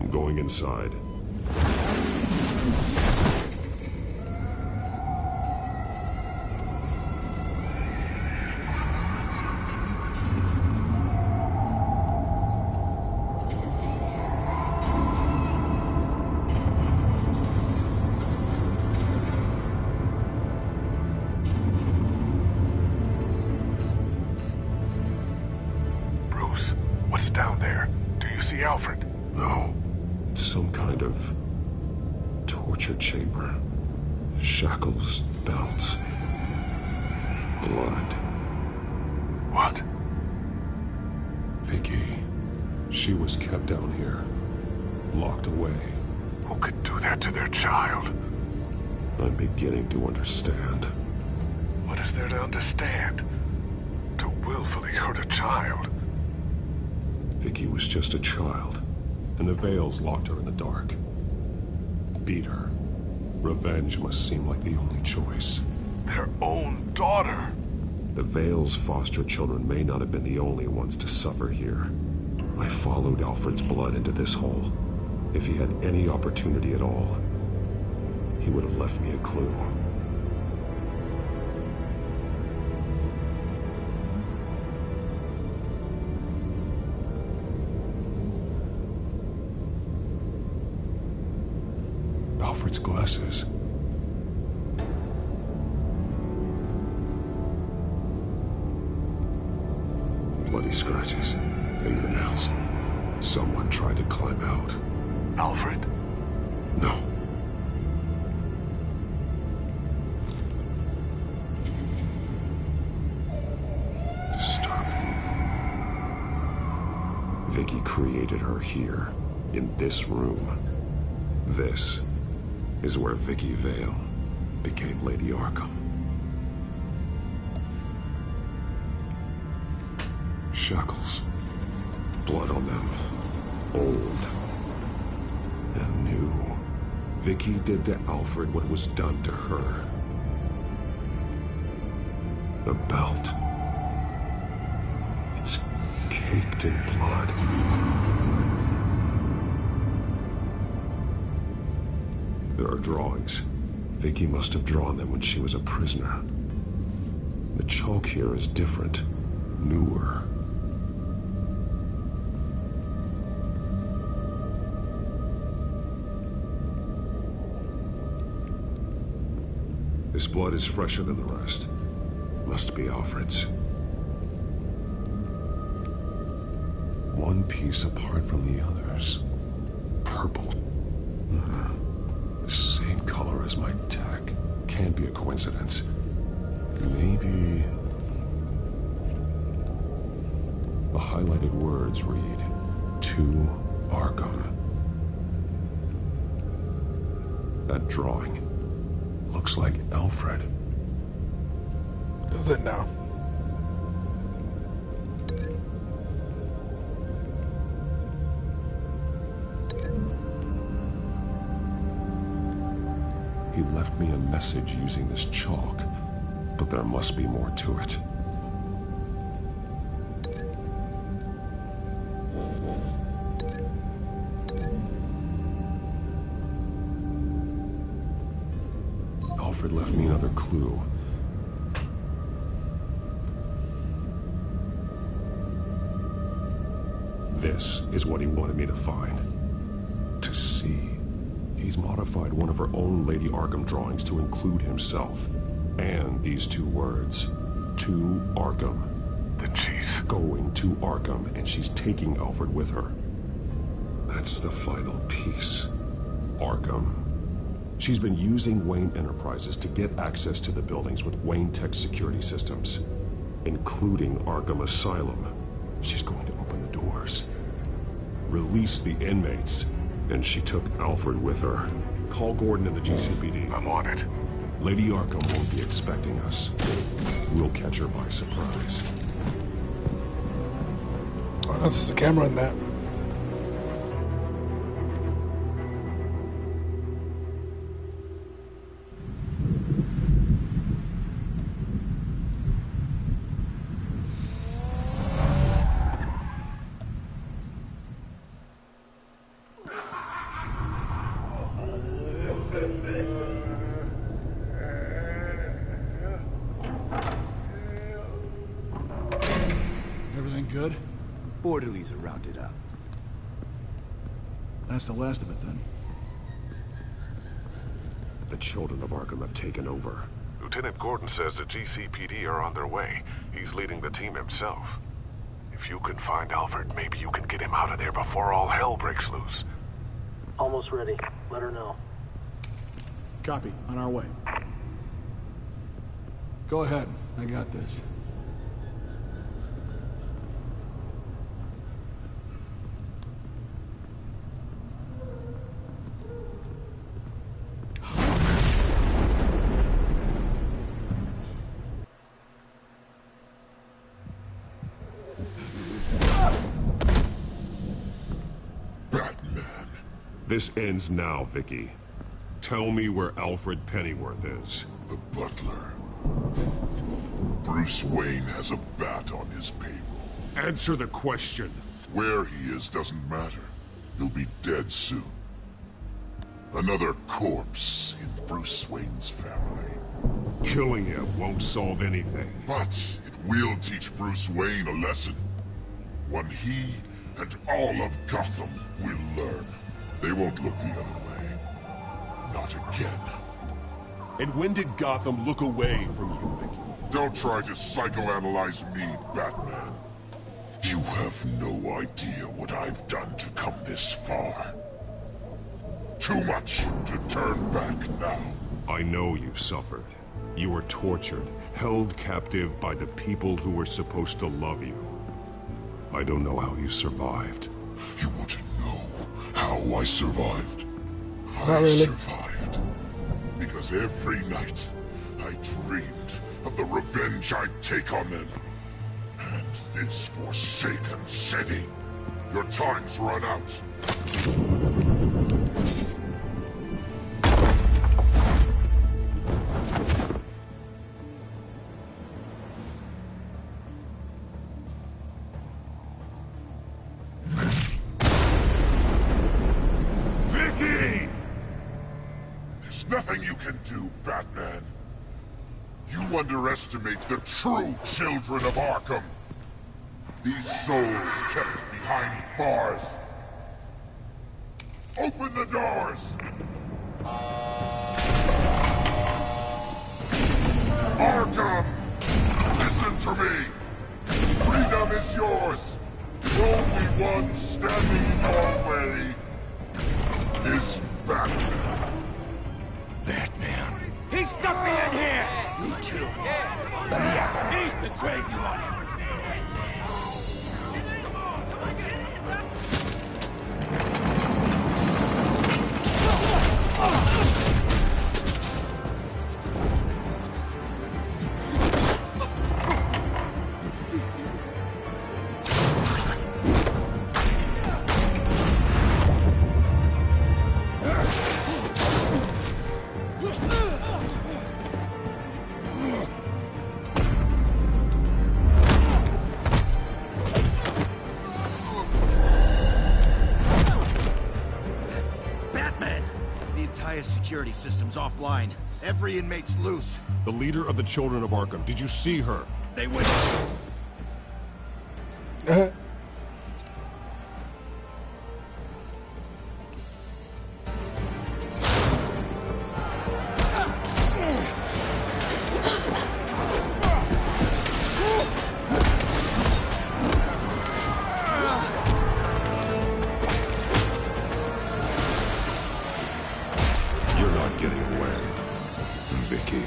I'm going inside. What's down there? Do you see Alfred? No. It's some kind of torture chamber. Shackles, belts, blood. What? Vicky. She was kept down here. Locked away. Who could do that to their child? I'm beginning to understand. What is there to understand? To willfully hurt a child? Vicky was just a child, and the Veils locked her in the dark. Beat her. Revenge must seem like the only choice. Their own daughter! The Veils' foster children may not have been the only ones to suffer here. I followed Alfred's blood into this hole. If he had any opportunity at all, he would have left me a clue. Alfred's glasses. Bloody scratches, fingernails. Someone tried to climb out. Alfred? No. Disturbing. Vicky created her here, in this room. This is where Vicky Vale became Lady Arkham. Shackles. Blood on them. Old. And new. Vicky did to Alfred what was done to her. The belt. It's caked in blood. There are drawings. Vicky must have drawn them when she was a prisoner. The chalk here is different. Newer. This blood is fresher than the rest. Must be Alfred's. One piece apart from the others. purple. The same color as my tech. Can't be a coincidence. Maybe... The highlighted words read, "To Arkham." That drawing looks like Alfred. Does it now? He left me a message using this chalk, but there must be more to it. Alfred left me another clue. This is what he wanted me to find. To see. He's modified one of her own Lady Arkham drawings to include himself. And these two words. To Arkham. Then she's going to Arkham, and she's taking Alfred with her. That's the final piece. Arkham. She's been using Wayne Enterprises to get access to the buildings with Wayne Tech security systems, including Arkham Asylum. She's going to open the doors, release the inmates, and she took Alfred with her. Call Gordon and the GCPD. I'm on it. Lady Arkham won't be expecting us. We'll catch her by surprise. Oh, that's the camera in that. Everything good? Orderlies are rounded up. That's the last of it, then. The children of Arkham have taken over. Lieutenant Gordon says the GCPD are on their way. He's leading the team himself. If you can find Alfred, maybe you can get him out of there before all hell breaks loose. Almost ready. Let her know. Copy. On our way. Go ahead. I got this. This ends now, Vicky. Tell me where Alfred Pennyworth is. The butler. Bruce Wayne has a bat on his payroll. Answer the question. Where he is doesn't matter. He'll be dead soon. Another corpse in Bruce Wayne's family. Killing him won't solve anything. But it will teach Bruce Wayne a lesson. One he and all of Gotham will learn. They won't look the other way. Not again. And when did Gotham look away from you, Vicky? Don't try to psychoanalyze me, Batman. You have no idea what I've done to come this far. Too much to turn back now. I know you suffered. You were tortured, held captive by the people who were supposed to love you. I don't know how you survived. You want to know how I survived? Not really. I survived because every night I dreamed of the revenge I'd take on them. And this forsaken city. Your time's run out. Nothing you can do, Batman. You underestimate the true children of Arkham. These souls kept behind bars. Open the doors! Arkham! Listen to me! Freedom is yours! The only one standing in your way! highest security system's offline. Every inmate's loose. The leader of the Children of Arkham. Did you see her? They went... You're not getting away, Vicky.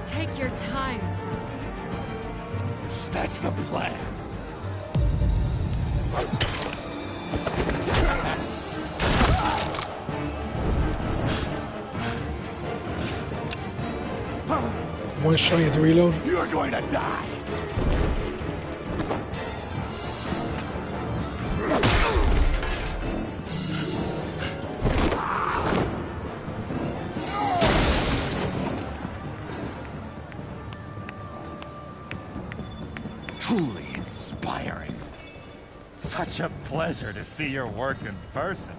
Take your time, sons. That's the plan. One shot, you have to reload. You're going to die. Truly inspiring. Such a pleasure to see your work in person.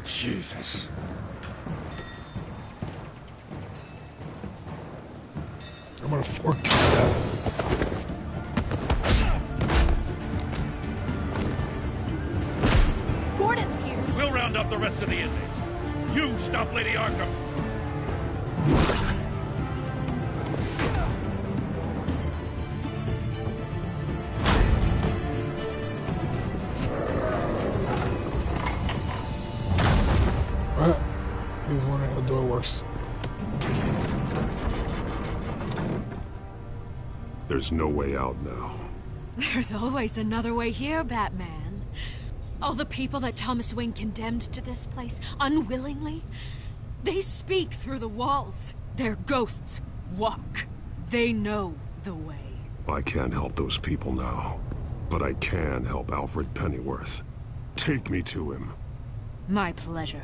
Jesus. I'm gonna fork you to death. Gordon's here. We'll round up the rest of the inmates. You stop Lady Arkham. He's wondering how the door works. There's no way out now. There's always another way here, Batman. All the people that Thomas Wayne condemned to this place unwillingly, they speak through the walls. Their ghosts walk. They know the way. I can't help those people now, but I can help Alfred Pennyworth. Take me to him. My pleasure.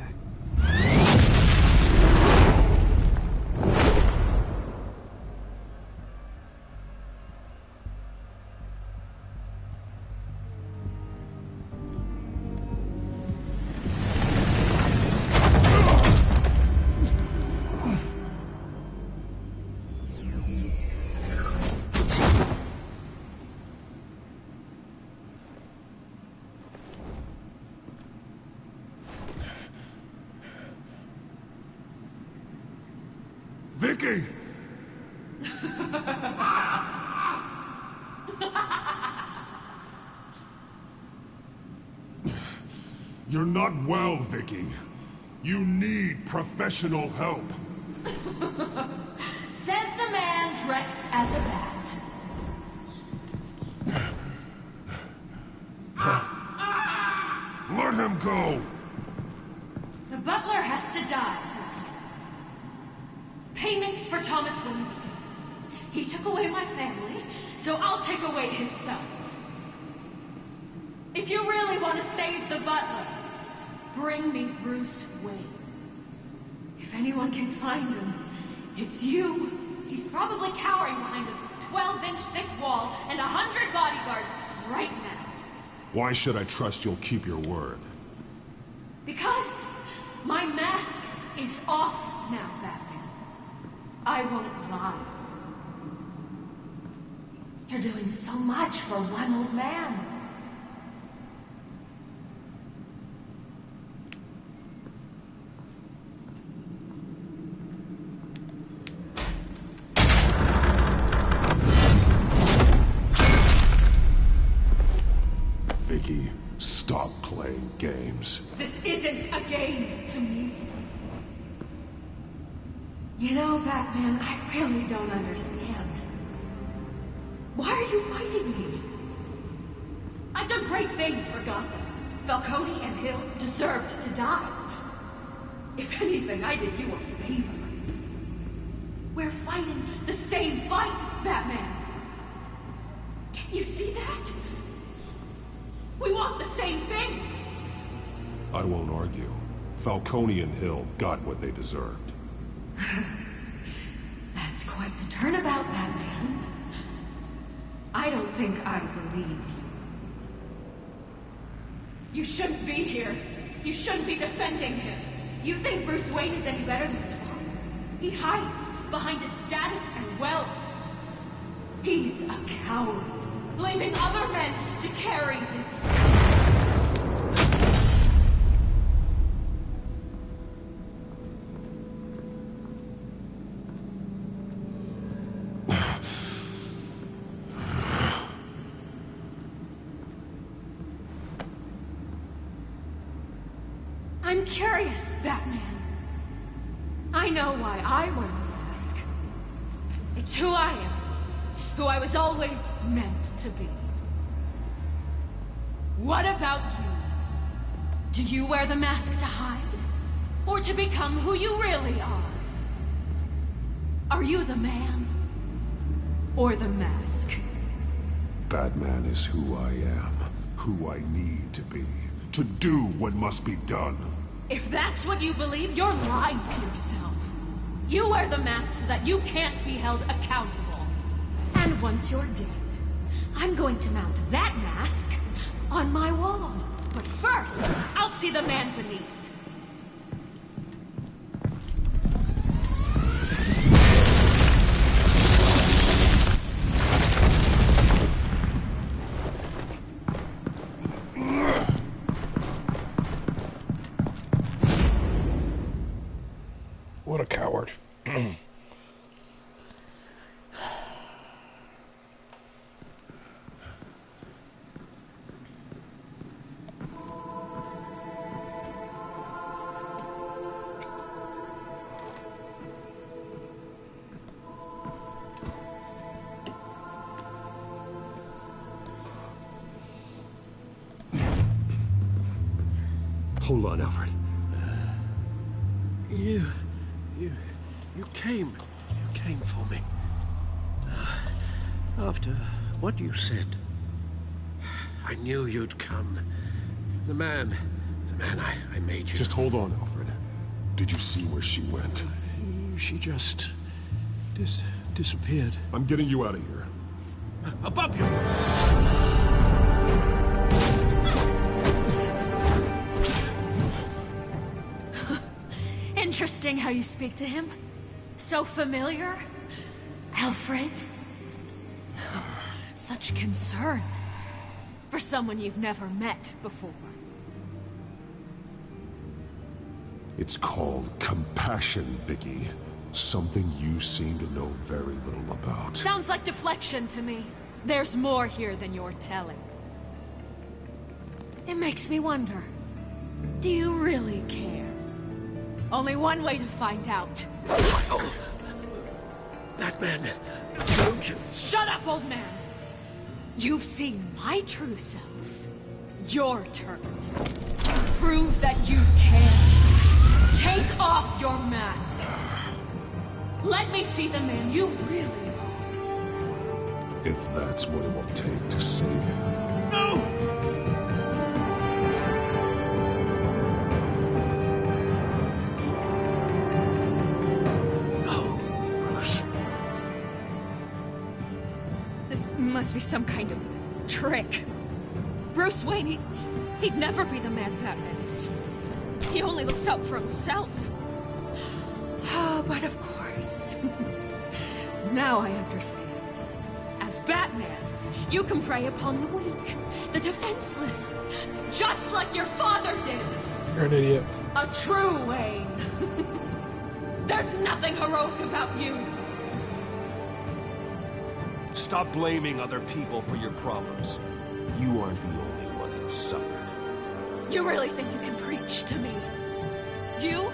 Vicky! You're not well, Vicky. You need professional help. Says the man dressed as a bat. Let him go! The butler has to die. Payment for Thomas Wayne's sins. He took away my family, so I'll take away his sons. If you really want to save the butler, bring me Bruce Wayne. If anyone can find him, it's you. He's probably cowering behind a 12-inch thick wall and 100 bodyguards right now. Why should I trust you'll keep your word? Because my mask is off now, Batman. I won't lie. You're doing so much for one old man. Vicky, stop playing games. This isn't a game to me. You know, Batman, I really don't understand. Why are you fighting me? I've done great things for Gotham. Falcone and Hill deserved to die. If anything, I did you a favor. We're fighting the same fight, Batman. Can't you see that? We want the same things! I won't argue. Falcone and Hill got what they deserved. That's quite the turnabout, Batman. I don't think I believe you. You shouldn't be here. You shouldn't be defending him. You think Bruce Wayne is any better than his father? He hides behind his status and wealth. He's a coward, leaving other men to carry his... I'm curious, Batman. I know why I wear the mask. It's who I am. Who I was always meant to be. What about you? Do you wear the mask to hide? Or to become who you really are? Are you the man? Or the mask? Batman is who I am. Who I need to be. To do what must be done. If that's what you believe, you're lying to yourself. You wear the mask so that you can't be held accountable. And once you're dead, I'm going to mount that mask on my wall. But first, I'll see the man beneath. What a coward. Hold on, Alfred. You came for me. After what you said, I knew you'd come. The man I made you. Just hold on, Alfred. Did you see where she went? She just disappeared. I'm getting you out of here. Above you! Interesting how you speak to him. So familiar. Alfred. Such concern. For someone you've never met before. It's called compassion, Vicky. Something you seem to know very little about. Sounds like deflection to me. There's more here than you're telling. It makes me wonder, do you really care? Only one way to find out. Batman, don't you... Shut up, old man! You've seen my true self. Your turn. Prove that you can. Take off your mask. Let me see the man you really are. If that's what it will take to save him. No! No, Bruce. This must be some kind of trick. Bruce Wayne, he'd never be the man Batman is. He only looks out for himself. But of course. Now I understand. As Batman, you can prey upon the weak, the defenseless, just like your father did. You're an idiot. A true Wayne. There's nothing heroic about you. Stop blaming other people for your problems. You aren't the only one who suffered. You really think you can preach to me? You?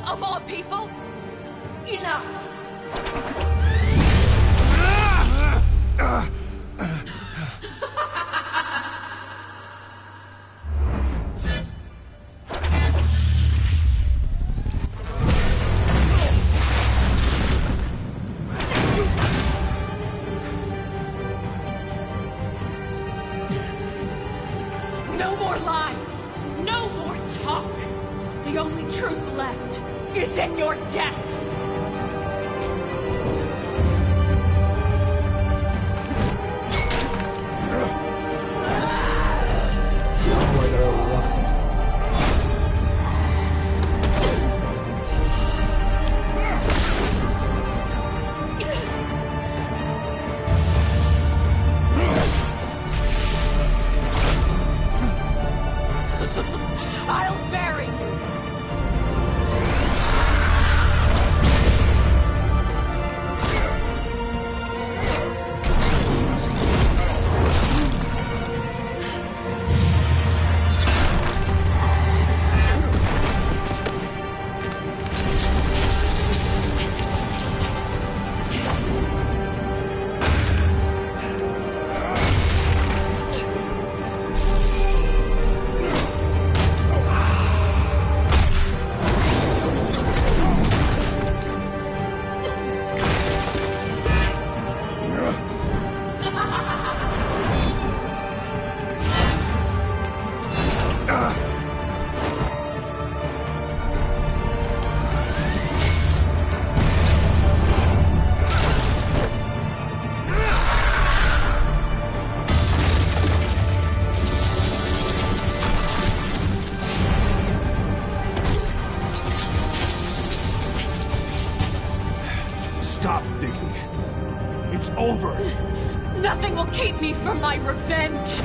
Of all people? Enough! No more lies! No more talk! The only truth left is in your death! I'll bury you! Stop thinking. It's over. Nothing will keep me from my revenge!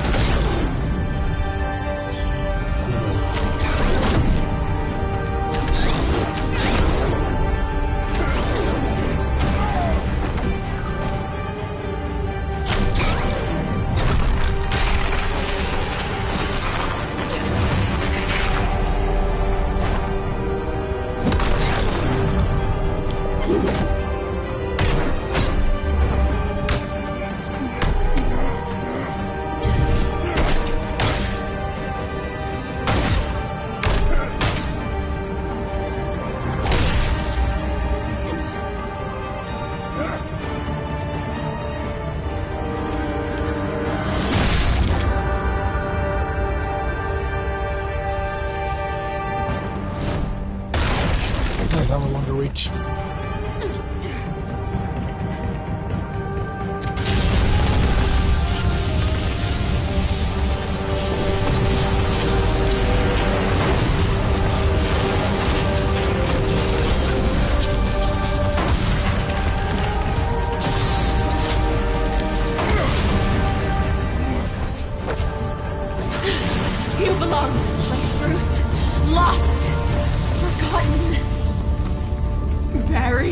I have a longer reach. You belong in this place, Bruce. Lost. Forgotten. Buried.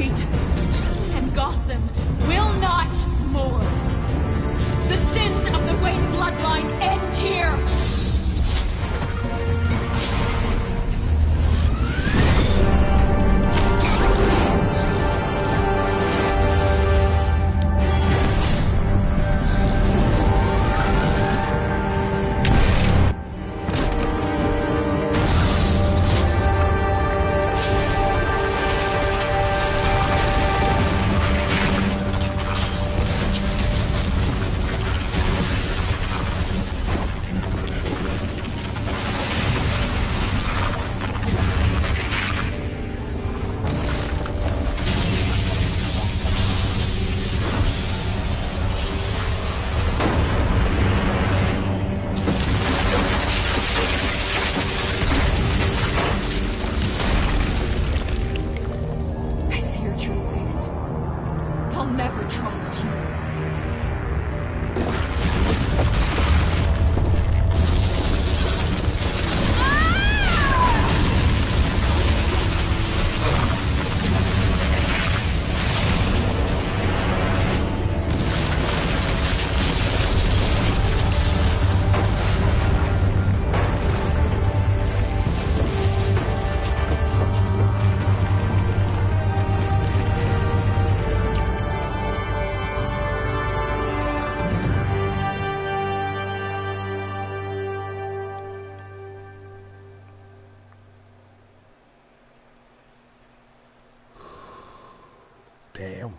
Damn.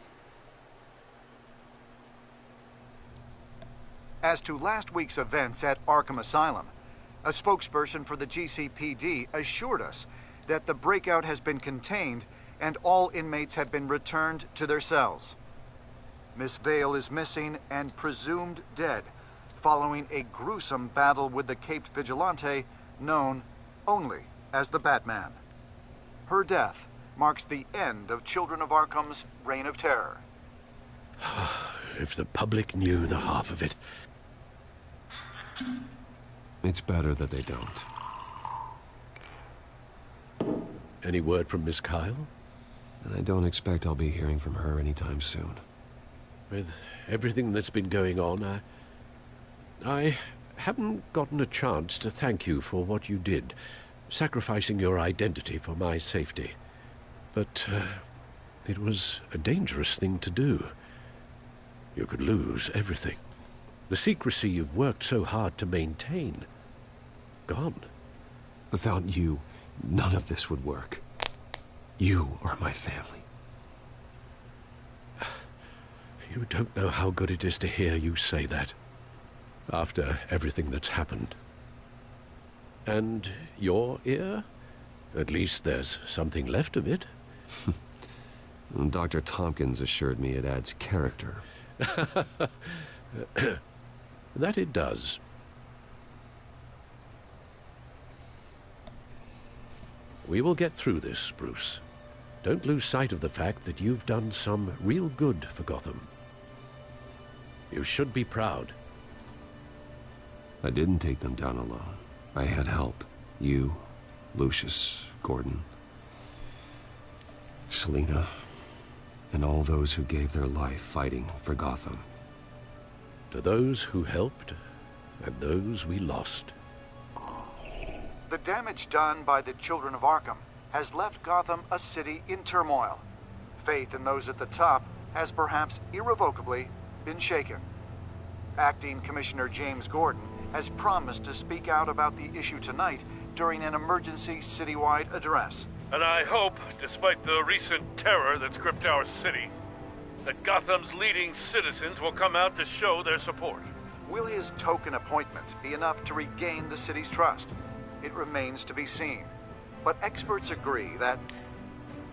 As to last week's events at Arkham Asylum, a spokesperson for the GCPD assured us that the breakout has been contained and all inmates have been returned to their cells. Miss Vale is missing and presumed dead following a gruesome battle with the caped vigilante known only as the Batman. Her death marks the end of Children of Arkham's reign of terror. If the public knew the half of it. It's better that they don't. Any word from Miss Kyle? And I don't expect I'll be hearing from her anytime soon. With everything that's been going on, I haven't gotten a chance to thank you for what you did, sacrificing your identity for my safety. But it was a dangerous thing to do. You could lose everything. The secrecy you've worked so hard to maintain. Gone. Without you, none of this would work. You are my family. You don't know how good it is to hear you say that. After everything that's happened. And your ear? At least there's something left of it. Dr. Tompkins assured me it adds character. That it does. We will get through this, Bruce. Don't lose sight of the fact that you've done some real good for Gotham. You should be proud. I didn't take them down alone. I had help. You, Lucius, Gordon, Selina, and all those who gave their life fighting for Gotham. To those who helped, and those we lost. The damage done by the Children of Arkham has left Gotham a city in turmoil. Faith in those at the top has perhaps irrevocably been shaken. Acting Commissioner James Gordon has promised to speak out about the issue tonight during an emergency citywide address. And I hope, despite the recent terror that's gripped our city, that Gotham's leading citizens will come out to show their support. Will his token appointment be enough to regain the city's trust? It remains to be seen. But experts agree that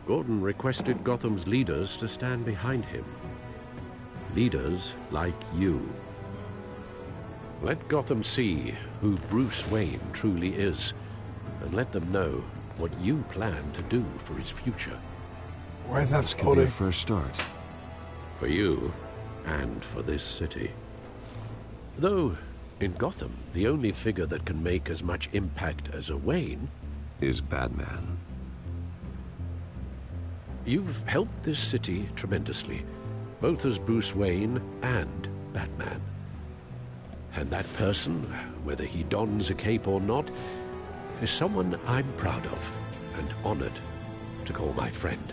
Gordon requested Gotham's leaders to stand behind him. Leaders like you. Let Gotham see who Bruce Wayne truly is, and let them know what you plan to do for his future. Why is that This could be a first start. For you, and for this city. Though, in Gotham, the only figure that can make as much impact as a Wayne is Batman. You've helped this city tremendously, both as Bruce Wayne and Batman. And that person, whether he dons a cape or not, is someone I'm proud of and honored to call my friend.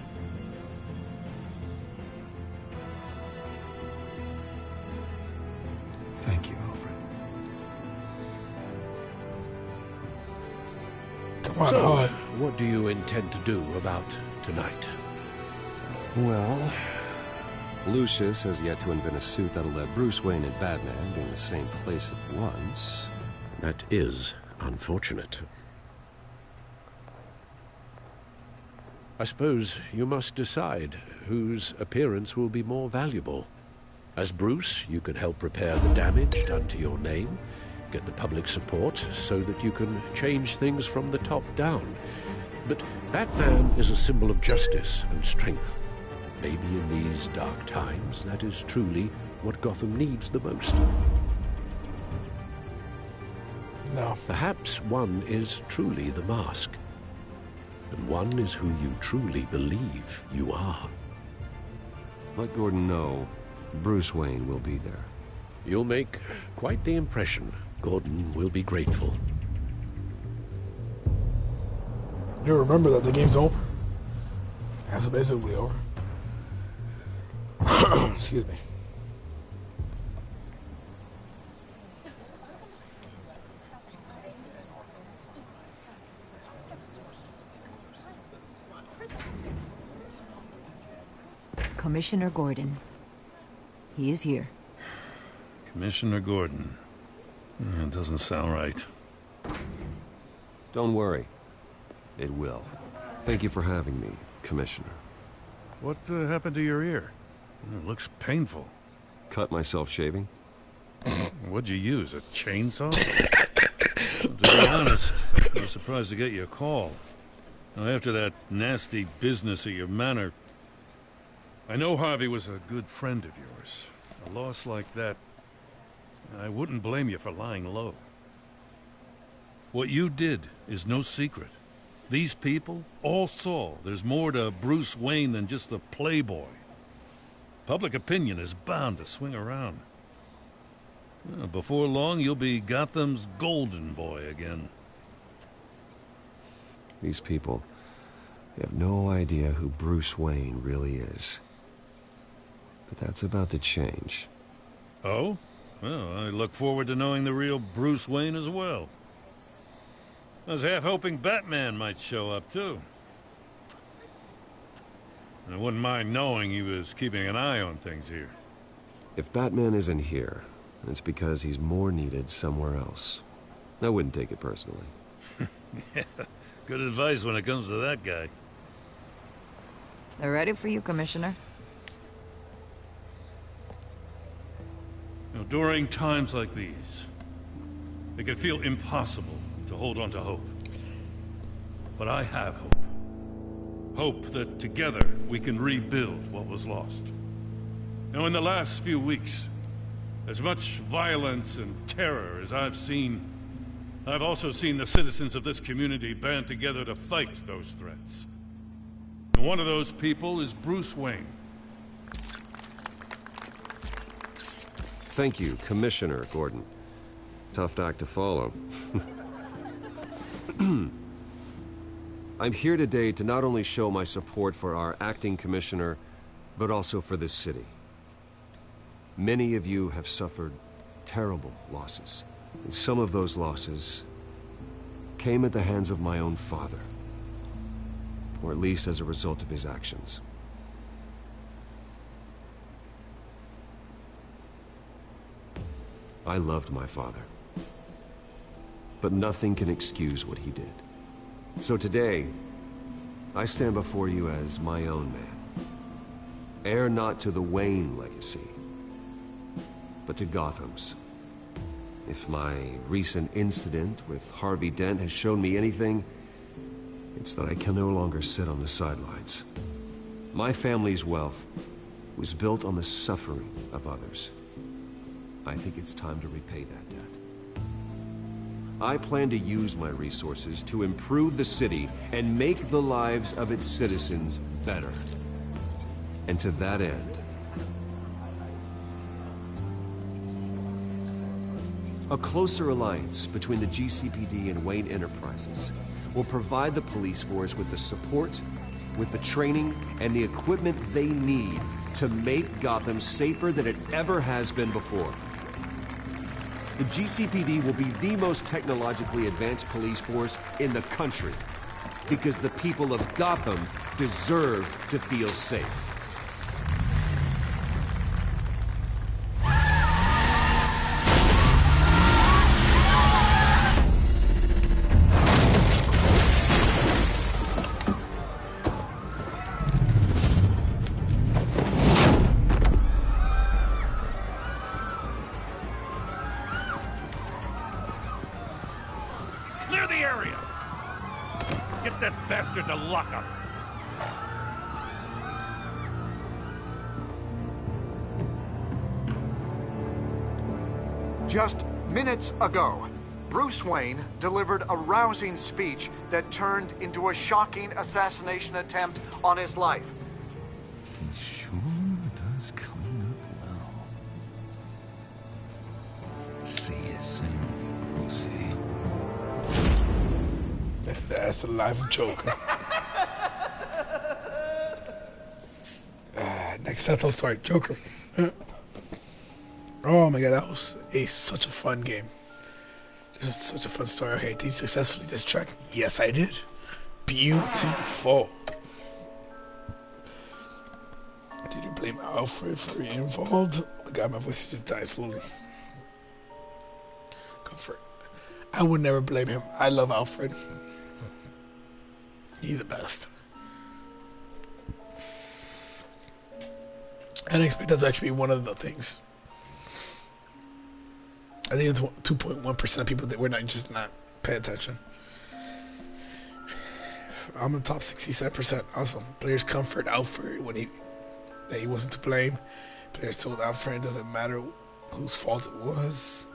Thank you, Alfred. Come on, So, what do you intend to do about tonight? Well, Lucius has yet to invent a suit that'll let Bruce Wayne and Batman be in the same place at once. That is unfortunate. I suppose you must decide whose appearance will be more valuable. As Bruce, you can help repair the damage done to your name, get the public support so that you can change things from the top down. But Batman is a symbol of justice and strength. Maybe in these dark times, that is truly what Gotham needs the most. No. Perhaps one is truly the mask, and one is who you truly believe you are. Let Gordon know Bruce Wayne will be there. You'll make quite the impression. Gordon will be grateful. You remember that the game's over? That's basically over. Excuse me. Commissioner Gordon. He is here. Commissioner Gordon. That doesn't sound right. Don't worry. It will. Thank you for having me, Commissioner. What happened to your ear? It looks painful. Cut myself shaving? What'd you use, a chainsaw? To be honest, I was surprised to get your call. Now, after that nasty business at your manor, I know Harvey was a good friend of yours. A loss like that, I wouldn't blame you for lying low. What you did is no secret. These people all saw there's more to Bruce Wayne than just the playboy. Public opinion is bound to swing around. Before long, you'll be Gotham's golden boy again. These people, they have no idea who Bruce Wayne really is. But that's about to change. Oh? Well, I look forward to knowing the real Bruce Wayne as well. I was half hoping Batman might show up, too. I wouldn't mind knowing he was keeping an eye on things here. If Batman isn't here, it's because he's more needed somewhere else. I wouldn't take it personally. Yeah, good advice when it comes to that guy. They're ready for you, Commissioner. During times like these, it can feel impossible to hold on to hope. But I have hope. Hope that together we can rebuild what was lost. Now, in the last few weeks, as much violence and terror as I've seen, I've also seen the citizens of this community band together to fight those threats. And one of those people is Bruce Wayne. Thank you, Commissioner Gordon. Tough act to follow. I'm here today to not only show my support for our acting commissioner, but also for this city. Many of you have suffered terrible losses, and some of those losses came at the hands of my own father, or at least as a result of his actions. I loved my father, but nothing can excuse what he did. So today, I stand before you as my own man, heir not to the Wayne legacy, but to Gotham's. If my recent incident with Harvey Dent has shown me anything, it's that I can no longer sit on the sidelines. My family's wealth was built on the suffering of others. I think it's time to repay that debt. I plan to use my resources to improve the city and make the lives of its citizens better. And to that end, a closer alliance between the GCPD and Wayne Enterprises will provide the police force with the support, with the training, and the equipment they need to make Gotham safer than it ever has been before. The GCPD will be the most technologically advanced police force in the country, because the people of Gotham deserve to feel safe. Clear the area! Get that bastard to lock up! Just minutes ago, Bruce Wayne delivered a rousing speech that turned into a shocking assassination attempt on his life. He sure does clean up well. See you soon, Brucey. That's a live Joker. Next telltale story, Joker. Oh my god, that was such a fun game. Just such a fun story. Okay, did you successfully distract? Yes, I did. Beautiful. Did you blame Alfred for being involved. Oh God, my voice is just dying slowly. Comfort. I would never blame him. I love Alfred. He's the best. I didn't expect that to actually be one of the things. I think it's 2.1% of people that were not paying attention. I'm in the top 67%. Awesome. Players comfort Alfred when that he wasn't to blame. Players told Alfred it doesn't matter whose fault it was.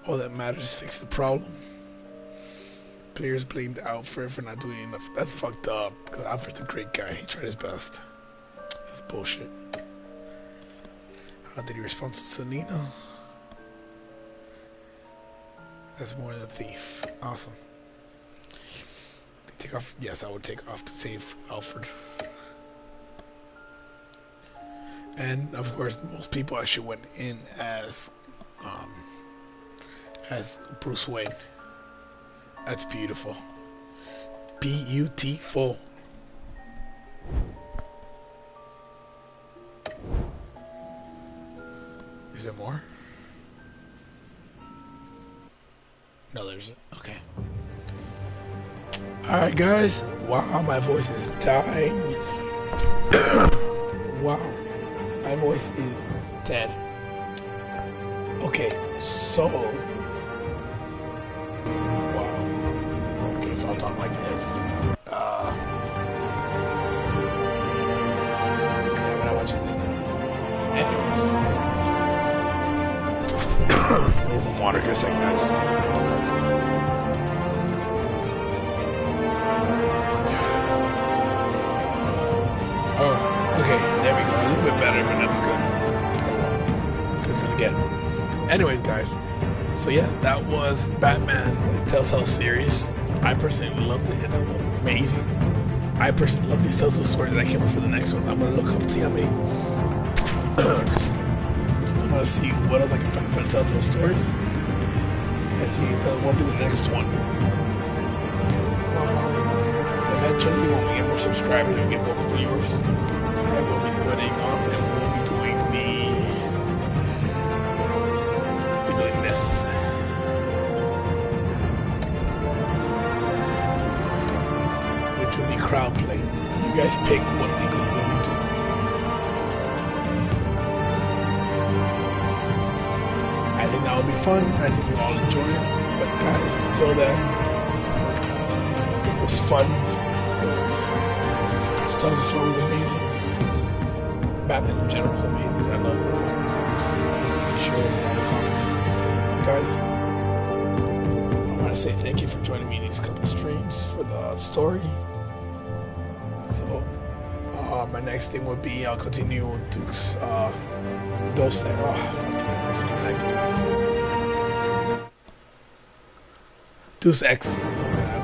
All that matters is fix the problem. Players blamed Alfred for not doing enough. That's fucked up. Because Alfred's a great guy. He tried his best. That's bullshit. How did he respond to Selena? That's more than a thief. Awesome. Take off. Yes, I would take off to save Alfred. And of course, most people actually went in as Bruce Wayne. That's beautiful. Beautiful. Is there more? No, there's okay. Alright guys, wow, my voice is dying. Wow, my voice is dead. Okay, so wow. Okay, so I'll talk like this. I'm not watching this now. Anyways. Need some water just like this. Okay, there we go. A little bit better, but that's good. It's good as gonna get. Anyways, guys. So yeah, that was Batman, the Telltale series. I personally loved it. It was amazing. I personally love these Telltale stories, and I can't wait for the next one. I'm gonna look up to see how many. I'm gonna see what else I can find for Telltale stories. I think that will be the next one. Eventually, when we get more subscribers, we get more viewers, and we'll be putting up, and we'll be doing this. Which will be crowd play. You guys pick what we could really do. I think that will be fun. I think we'll all enjoy it. But guys, until then, it was fun. Telltale story was amazing. Batman in general was amazing. I love the fact that it was sure all the comics. But guys, I want to say thank you for joining me in these couple streams for the story. So, my next thing would be I'll continue Duke's Dose. Deus Ex. I'm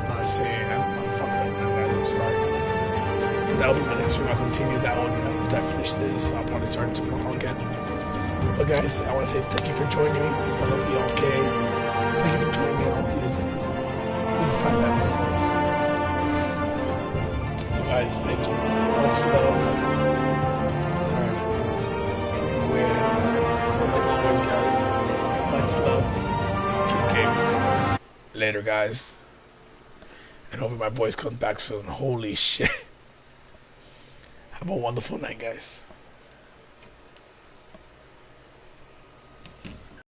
not saying. I'm fucked up now, guys. I'm sorry. That'll be my next stream. I'll continue that one after I finish this. I'll probably start tomorrow again. But guys, I want to say thank you for joining me. If I love you, okay. Thank you for joining me on all these 5 episodes. So guys, thank you. Much love. Sorry. I'm way ahead of myself. So like always, guys, much love. Keep gaming. Later, guys. And hopefully my voice comes back soon. Holy shit. Have a wonderful night, guys.